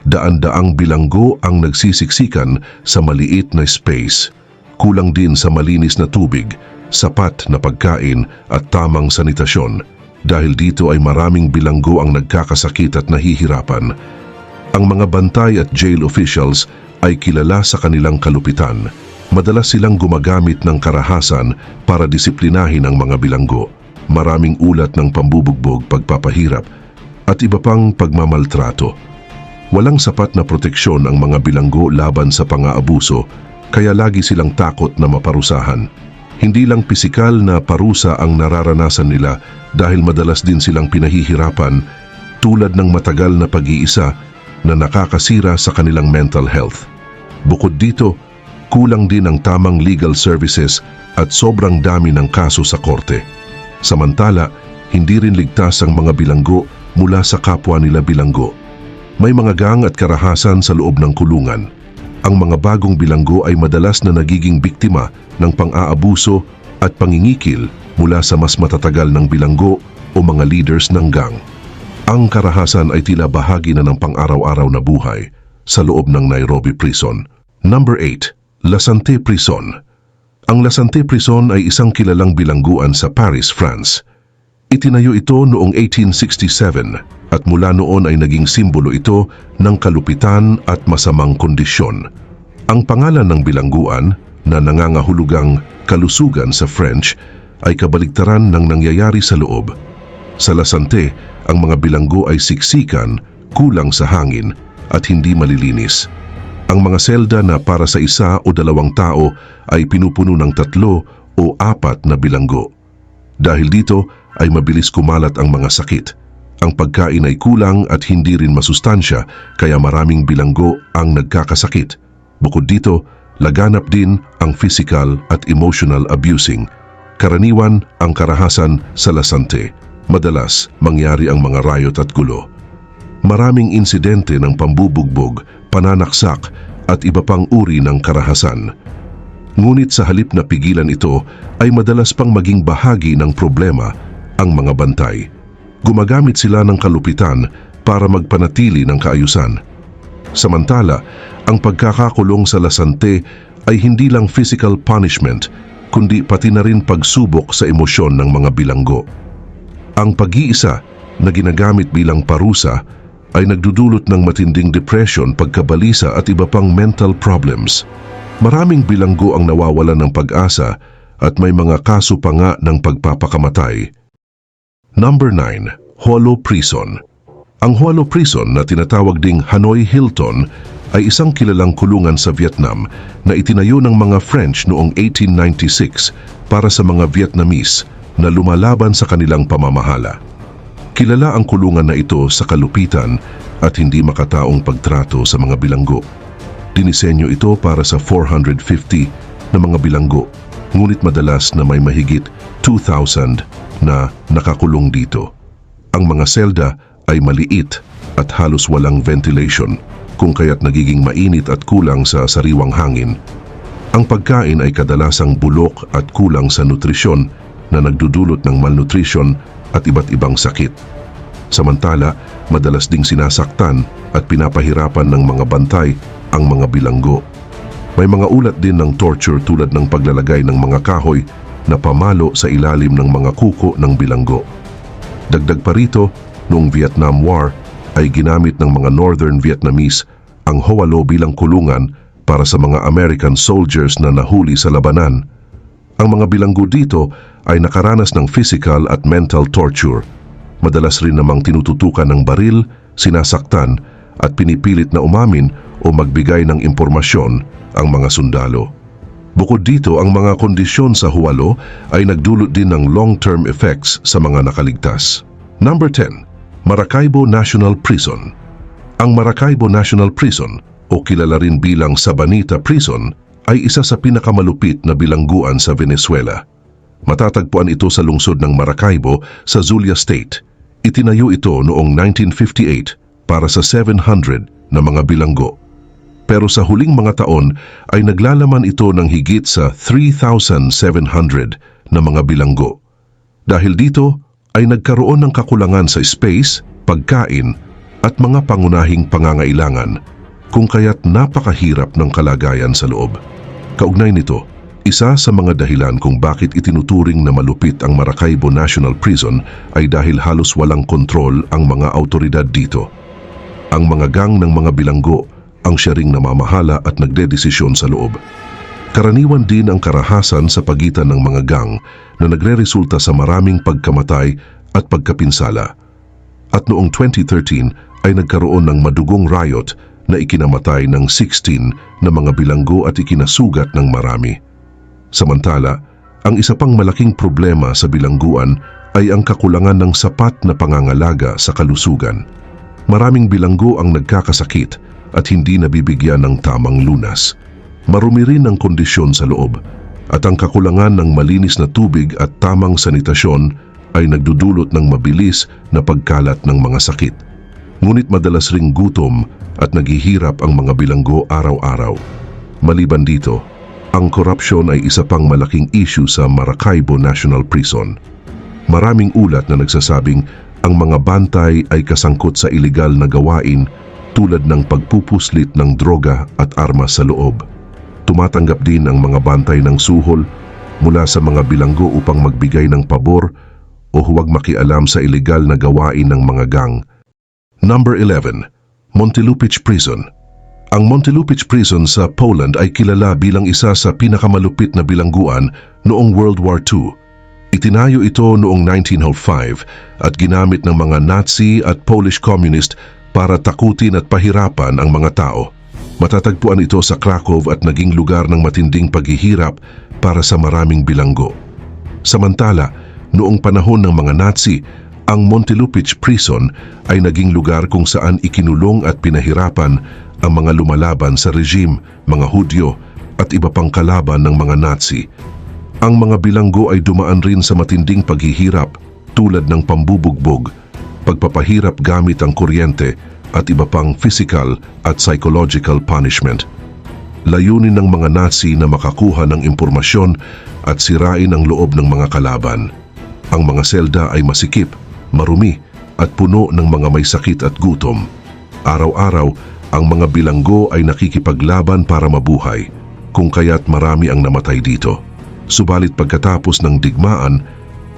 daan-daang bilanggo ang nagsisiksikan sa maliit na space. Kulang din sa malinis na tubig, sapat na pagkain at tamang sanitasyon. Dahil dito ay maraming bilanggo ang nagkakasakit at nahihirapan. Ang mga bantay at jail officials ay kilala sa kanilang kalupitan. Madalas silang gumagamit ng karahasan para disiplinahin ang mga bilanggo. Maraming ulat ng pambubugbog, pagpapahirap at iba pang pagmamaltrato. Walang sapat na proteksyon ang mga bilanggo laban sa pang-aabuso, kaya lagi silang takot na maparusahan. Hindi lang pisikal na parusa ang nararanasan nila dahil madalas din silang pinahihirapan tulad ng matagal na pag-iisa na nakakasira sa kanilang mental health. Bukod dito, kulang din ang tamang legal services at sobrang dami ng kaso sa korte. Samantala, hindi rin ligtas ang mga bilanggo mula sa kapwa nila bilanggo. May mga gang at karahasan sa loob ng kulungan. Ang mga bagong bilanggo ay madalas na nagiging biktima ng pang-aabuso at pangingikil mula sa mas matatagal ng bilanggo o mga leaders ng gang. Ang karahasan ay tila bahagi na ng pang-araw-araw na buhay sa loob ng Nairobi Prison. Number 8. La Santé Prison. Ang La Santé Prison ay isang kilalang bilangguan sa Paris, France. Itinayo ito noong 1867 at mula noon ay naging simbolo ito ng kalupitan at masamang kondisyon. Ang pangalan ng bilangguan na nangangahulugang kalusugan sa French ay kabaligtaran ng nangyayari sa loob. Sa La Santé, ang mga bilanggo ay siksikan, kulang sa hangin at hindi malilinis. Ang mga selda na para sa isa o dalawang tao ay pinupuno ng 3 o 4 na bilanggo. Dahil dito ay mabilis kumalat ang mga sakit. Ang pagkain ay kulang at hindi rin masustansya kaya maraming bilanggo ang nagkakasakit. Bukod dito, laganap din ang physical at emotional abusing. Karaniwan ang karahasan sa La Santé. Madalas mangyari ang mga riot at gulo. Maraming insidente ng pambubugbog, pananaksak at iba pang uri ng karahasan. Ngunit sa halip na pigilan ito ay madalas pang maging bahagi ng problema ang mga bantay. Gumagamit sila ng kalupitan para magpanatili ng kaayusan. Samantala, ang pagkakakulong sa La Santé ay hindi lang physical punishment, kundi pati na rin pagsubok sa emosyon ng mga bilanggo. Ang pag-iisa na ginagamit bilang parusa ay nagdudulot ng matinding depression, pagkabalisa at iba pang mental problems. Maraming bilanggo ang nawawalan ng pag-asa at may mga kaso pa nga ng pagpapakamatay. Number 9. Hualo Prison. Ang Hualo Prison na tinatawag ding Hanoi Hilton ay isang kilalang kulungan sa Vietnam na itinayo ng mga French noong 1896 para sa mga Vietnamese na lumalaban sa kanilang pamamahala. Kilala ang kulungan na ito sa kalupitan at hindi makataong pagtrato sa mga bilanggo. Dinisenyo ito para sa 450 na mga bilanggo, ngunit madalas na may mahigit 2,000 na nakakulong dito. Ang mga selda ay maliit at halos walang ventilation, kung kaya't nagiging mainit at kulang sa sariwang hangin. Ang pagkain ay kadalasang bulok at kulang sa nutrisyon na nagdudulot ng malnutrition at iba't ibang sakit. Samantala, madalas ding sinasaktan at pinapahirapan ng mga bantay ang mga bilanggo. May mga ulat din ng torture tulad ng paglalagay ng mga kahoy na pamalo sa ilalim ng mga kuko ng bilanggo. Dagdag pa rito, noong Vietnam War ay ginamit ng mga Northern Vietnamese ang Hualo bilang kulungan para sa mga American soldiers na nahuli sa labanan. Ang mga bilanggo dito ay nakaranas ng physical at mental torture. Madalas rin namang tinututukan ng baril, sinasaktan at pinipilit na umamin o magbigay ng impormasyon ang mga sundalo. Bukod dito, ang mga kondisyon sa Hualo ay nagdulot din ng long-term effects sa mga nakaligtas. Number 10. Maracaibo National Prison. Ang Maracaibo National Prison o kilala rin bilang Sabanita Prison ay isa sa pinakamalupit na bilangguan sa Venezuela. Matatagpuan ito sa lungsod ng Maracaibo sa Zulia State. Itinayo ito noong 1958 para sa 700 na mga bilanggo. Pero sa huling mga taon ay naglalaman ito ng higit sa 3,700 na mga bilanggo. Dahil dito ay nagkaroon ng kakulangan sa space, pagkain at mga pangunahing pangangailangan, kung kaya't napakahirap ng kalagayan sa loob. Kaugnay nito, isa sa mga dahilan kung bakit itinuturing na malupit ang Maracaibo National Prison ay dahil halos walang kontrol ang mga autoridad dito. Ang mga gang ng mga bilanggo ang siya ring namamahala at nagdedesisyon sa loob. Karaniwan din ang karahasan sa pagitan ng mga gang na nagreresulta sa maraming pagkamatay at pagkapinsala. At noong 2013 ay nagkaroon ng madugong riot na ikinamatay ng 16 na mga bilanggo at ikinasugat ng marami. Samantala, ang isa pang malaking problema sa bilangguan ay ang kakulangan ng sapat na pangangalaga sa kalusugan. Maraming bilanggo ang nagkakasakit at hindi nabibigyan ng tamang lunas. Marumi rin ang kondisyon sa loob at ang kakulangan ng malinis na tubig at tamang sanitasyon ay nagdudulot ng mabilis na pagkalat ng mga sakit. Ngunit madalas ring gutom at naghihirap ang mga bilanggo araw-araw. Maliban dito, ang korupsyon ay isa pang malaking issue sa Maracaibo National Prison. Maraming ulat na nagsasabing ang mga bantay ay kasangkot sa iligal na gawain tulad ng pagpupuslit ng droga at armas sa loob. Tumatanggap din ang mga bantay ng suhol mula sa mga bilanggo upang magbigay ng pabor o huwag makialam sa iligal na gawain ng mga gang. Number 11. Montelupich Prison. Ang Montelupich Prison sa Poland ay kilala bilang isa sa pinakamalupit na bilangguan noong World War II. Itinayo ito noong 1905 at ginamit ng mga Nazi at Polish Communist para takutin at pahirapan ang mga tao. Matatagpuan ito sa Krakow at naging lugar ng matinding paghihirap para sa maraming bilanggo. Samantala, noong panahon ng mga Nazi, ang Montelupich Prison ay naging lugar kung saan ikinulong at pinahirapan ang mga lumalaban sa regime, mga Hudyo at iba pang kalaban ng mga Nazi. Ang mga bilanggo ay dumaan rin sa matinding paghihirap tulad ng pambubugbog, pagpapahirap gamit ang kuryente at iba pang physical at psychological punishment. Layunin ng mga Nazi na makakuha ng impormasyon at sirain ang loob ng mga kalaban. Ang mga selda ay masikip, marumi at puno ng mga may sakit at gutom. Araw-araw, ang mga bilanggo ay nakikipaglaban para mabuhay, kung kaya't marami ang namatay dito. Subalit pagkatapos ng digmaan,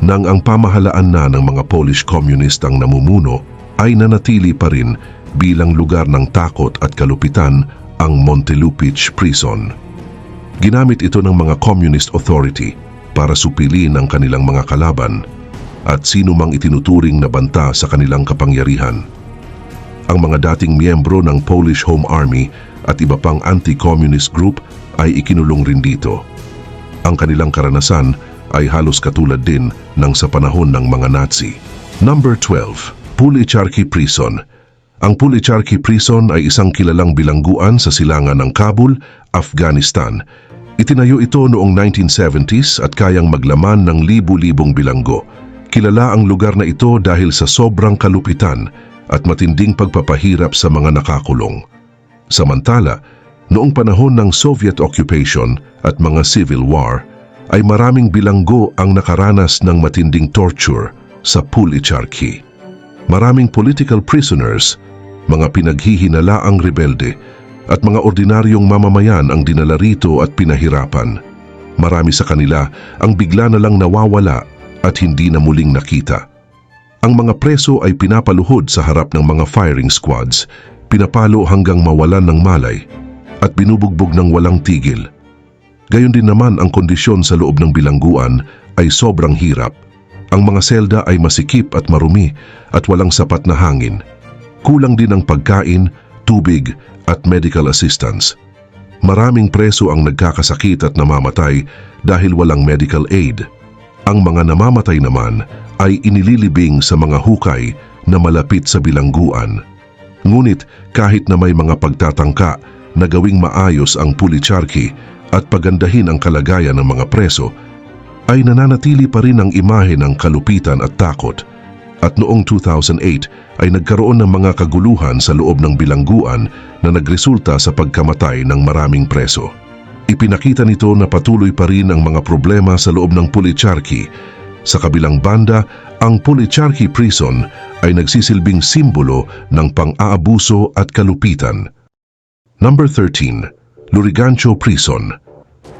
nang ang pamahalaan na ng mga Polish Communist ang namumuno, ay nanatili pa rin bilang lugar ng takot at kalupitan ang Montelupich Prison. Ginamit ito ng mga communist authority para supilin ang kanilang mga kalaban at sino mang itinuturing na banta sa kanilang kapangyarihan. Ang mga dating miyembro ng Polish Home Army at iba pang anti-communist group ay ikinulong rin dito. Ang kanilang karanasan ay halos katulad din ng sa panahon ng mga Nazi. Number 12. Pulicharki Prison. Ang Pulicharki Prison ay isang kilalang bilangguan sa silangan ng Kabul, Afghanistan. Itinayo ito noong 1970s at kayang maglaman ng libu-libong bilanggo. Kilala ang lugar na ito dahil sa sobrang kalupitan at matinding pagpapahirap sa mga nakakulong. Samantala, noong panahon ng Soviet occupation at mga civil war, ay maraming bilanggo ang nakaranas ng matinding torture sa Pulicharki. Maraming political prisoners, mga pinaghihinalaang rebelde, at mga ordinaryong mamamayan ang dinala rito at pinahirapan. Marami sa kanila ang bigla na lang nawawala at hindi na muling nakita. Ang mga preso ay pinapaluhod sa harap ng mga firing squads, pinapalo hanggang mawalan ng malay, at binubugbog ng walang tigil. Gayon din naman ang kondisyon sa loob ng bilangguan ay sobrang hirap. Ang mga selda ay masikip at marumi at walang sapat na hangin. Kulang din ang pagkain, tubig at medical assistance. Maraming preso ang nagkakasakit at namamatay dahil walang medical aid. Ang mga namamatay naman ay inililibing sa mga hukay na malapit sa bilangguan. Ngunit kahit na may mga pagtatangka na gawing maayos ang Pulicharki at pagandahin ang kalagayan ng mga preso, ay nananatili pa rin ang imahe ng kalupitan at takot. At noong 2008 ay nagkaroon ng mga kaguluhan sa loob ng bilangguan na nagresulta sa pagkamatay ng maraming preso. Ipinakita nito na patuloy pa rin ang mga problema sa loob ng Pulicharki. Sa kabilang banda, ang Pulicharki Prison ay nagsisilbing simbolo ng pang-aabuso at kalupitan. Number 13. Lurigancho Prison.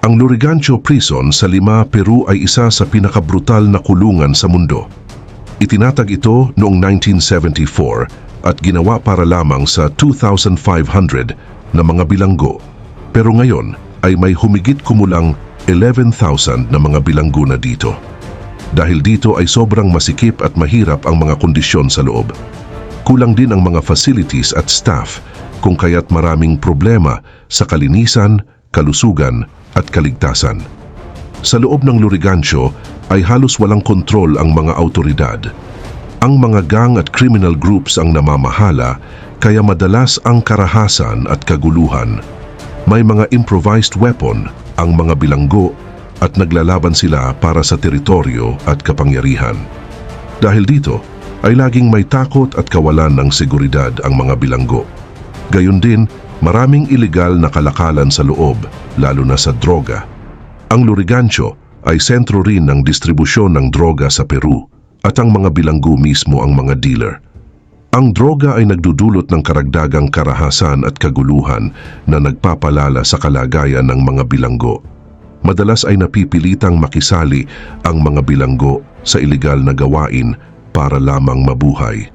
Ang Lurigancho Prison sa Lima, Peru ay isa sa pinakabrutal na kulungan sa mundo. Itinatag ito noong 1974 at ginawa para lamang sa 2,500 na mga bilanggo. Pero ngayon ay may humigit kumulang 11,000 na mga bilanggo na dito. Dahil dito ay sobrang masikip at mahirap ang mga kondisyon sa loob. Kulang din ang mga facilities at staff, kung kaya't maraming problema sa kalinisan, kalusugan at kaligtasan. Sa loob ng Lurigancho ay halos walang kontrol ang mga autoridad. Ang mga gang at criminal groups ang namamahala, kaya madalas ang karahasan at kaguluhan. May mga improvised weapon ang mga bilanggo at naglalaban sila para sa teritoryo at kapangyarihan. Dahil dito ay laging may takot at kawalan ng seguridad ang mga bilanggo. Gayon din, maraming ilegal na kalakalan sa loob, lalo na sa droga. Ang Lurigancho ay sentro rin ng distribusyon ng droga sa Peru at ang mga bilanggo mismo ang mga dealer. Ang droga ay nagdudulot ng karagdagang karahasan at kaguluhan na nagpapalala sa kalagayan ng mga bilanggo. Madalas ay napipilitang makisali ang mga bilanggo sa ilegal na gawain para lamang mabuhay.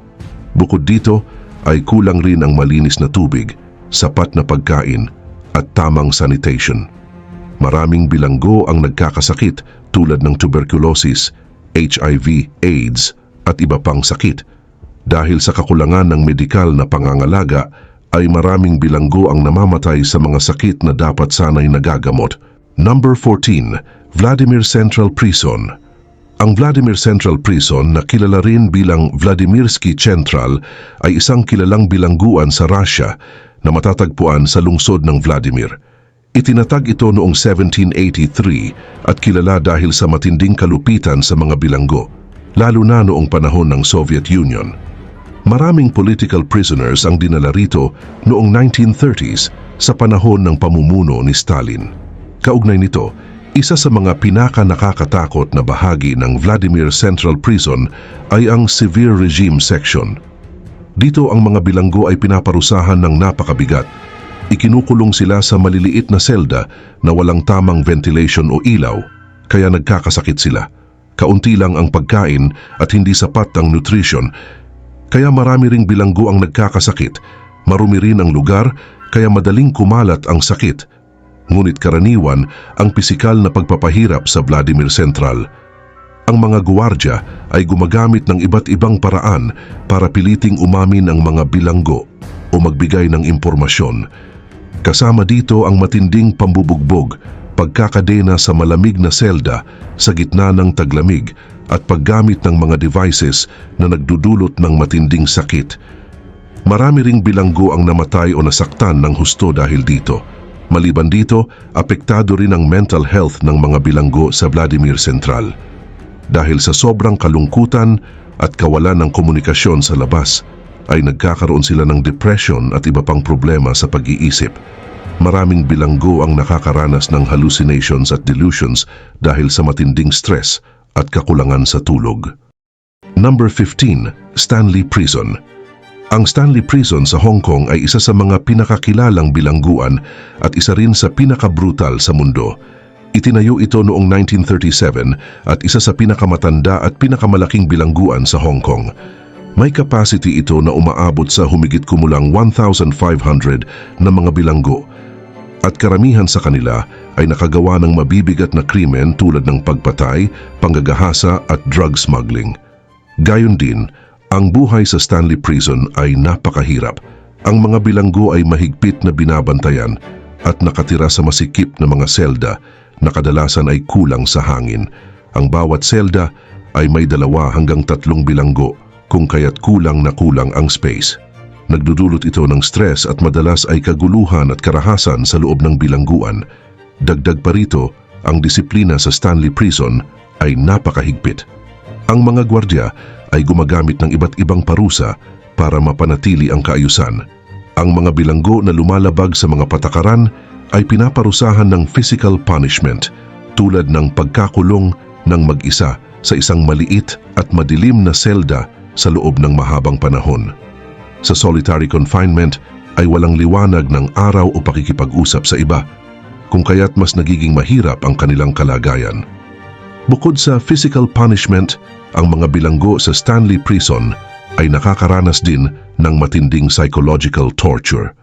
Bukod dito ay kulang rin ang malinis na tubig, sapat na pagkain at tamang sanitation. Maraming bilanggo ang nagkakasakit tulad ng tuberculosis, HIV, AIDS at iba pang sakit. Dahil sa kakulangan ng medikal na pangangalaga, ay maraming bilanggo ang namamatay sa mga sakit na dapat sanay nagagamot. Number 14. Vladimir Central Prison. Ang Vladimir Central Prison, na kilala rin bilang Vladimirsky Central, ay isang kilalang bilangguan sa Russia na matatagpuan sa lungsod ng Vladimir. Itinatag ito noong 1783 at kilala dahil sa matinding kalupitan sa mga bilanggo, lalo na noong panahon ng Soviet Union. Maraming political prisoners ang dinala rito noong 1930s sa panahon ng pamumuno ni Stalin. Kaugnay nito, isa sa mga pinaka-nakakatakot na bahagi ng Vladimir Central Prison ay ang Severe Regime Section. Dito ang mga bilanggo ay pinaparusahan ng napakabigat. Ikinukulong sila sa maliliit na selda na walang tamang ventilation o ilaw, kaya nagkakasakit sila. Kaunti lang ang pagkain at hindi sapat ang nutrition, kaya marami ring bilanggo ang nagkakasakit. Marumi rin ang lugar, kaya madaling kumalat ang sakit. Ngunit karaniwan ang pisikal na pagpapahirap sa Vladimir Central. Ang mga guwardya ay gumagamit ng iba't ibang paraan para piliting umamin ang mga bilanggo o magbigay ng impormasyon. Kasama dito ang matinding pambubugbog, pagkakadena sa malamig na selda sa gitna ng taglamig at paggamit ng mga devices na nagdudulot ng matinding sakit. Marami ring bilanggo ang namatay o nasaktan ng husto dahil dito. Maliban dito, apektado rin ang mental health ng mga bilanggo sa Vladimir Central. Dahil sa sobrang kalungkutan at kawalan ng komunikasyon sa labas, ay nagkakaroon sila ng depression at iba pang problema sa pag-iisip. Maraming bilanggo ang nakakaranas ng hallucinations at delusions dahil sa matinding stress at kakulangan sa tulog. Number 15, Stanley Prison. Ang Stanley Prison sa Hong Kong ay isa sa mga pinakakilalang bilangguan at isa rin sa pinakabrutal sa mundo. Itinayo ito noong 1937 at isa sa pinakamatanda at pinakamalaking bilangguan sa Hong Kong. May capacity ito na umaabot sa humigit kumulang 1,500 na mga bilanggo at karamihan sa kanila ay nakagawa ng mabibigat na krimen tulad ng pagpatay, panggagahasa at drug smuggling. Gayon din, ang buhay sa Stanley Prison ay napakahirap. Ang mga bilanggo ay mahigpit na binabantayan at nakatira sa masikip na mga selda na kadalasan ay kulang sa hangin. Ang bawat selda ay may 2 hanggang 3 bilanggo kung kaya't kulang na kulang ang space. Nagdudulot ito ng stress at madalas ay kaguluhan at karahasan sa loob ng bilangguan. Dagdag pa rito, ang disiplina sa Stanley Prison ay napakahigpit. Ang mga gwardya ay gumagamit ng iba't ibang parusa para mapanatili ang kaayusan. Ang mga bilanggo na lumalabag sa mga patakaran ay pinaparusahan ng physical punishment tulad ng pagkakulong ng mag-isa sa isang maliit at madilim na selda sa loob ng mahabang panahon. Sa solitary confinement ay walang liwanag ng araw o pakikipag-usap sa iba, kung kaya't mas nagiging mahirap ang kanilang kalagayan. Bukod sa physical punishment, ang mga bilanggo sa Stanley Prison ay nakakaranas din ng matinding psychological torture.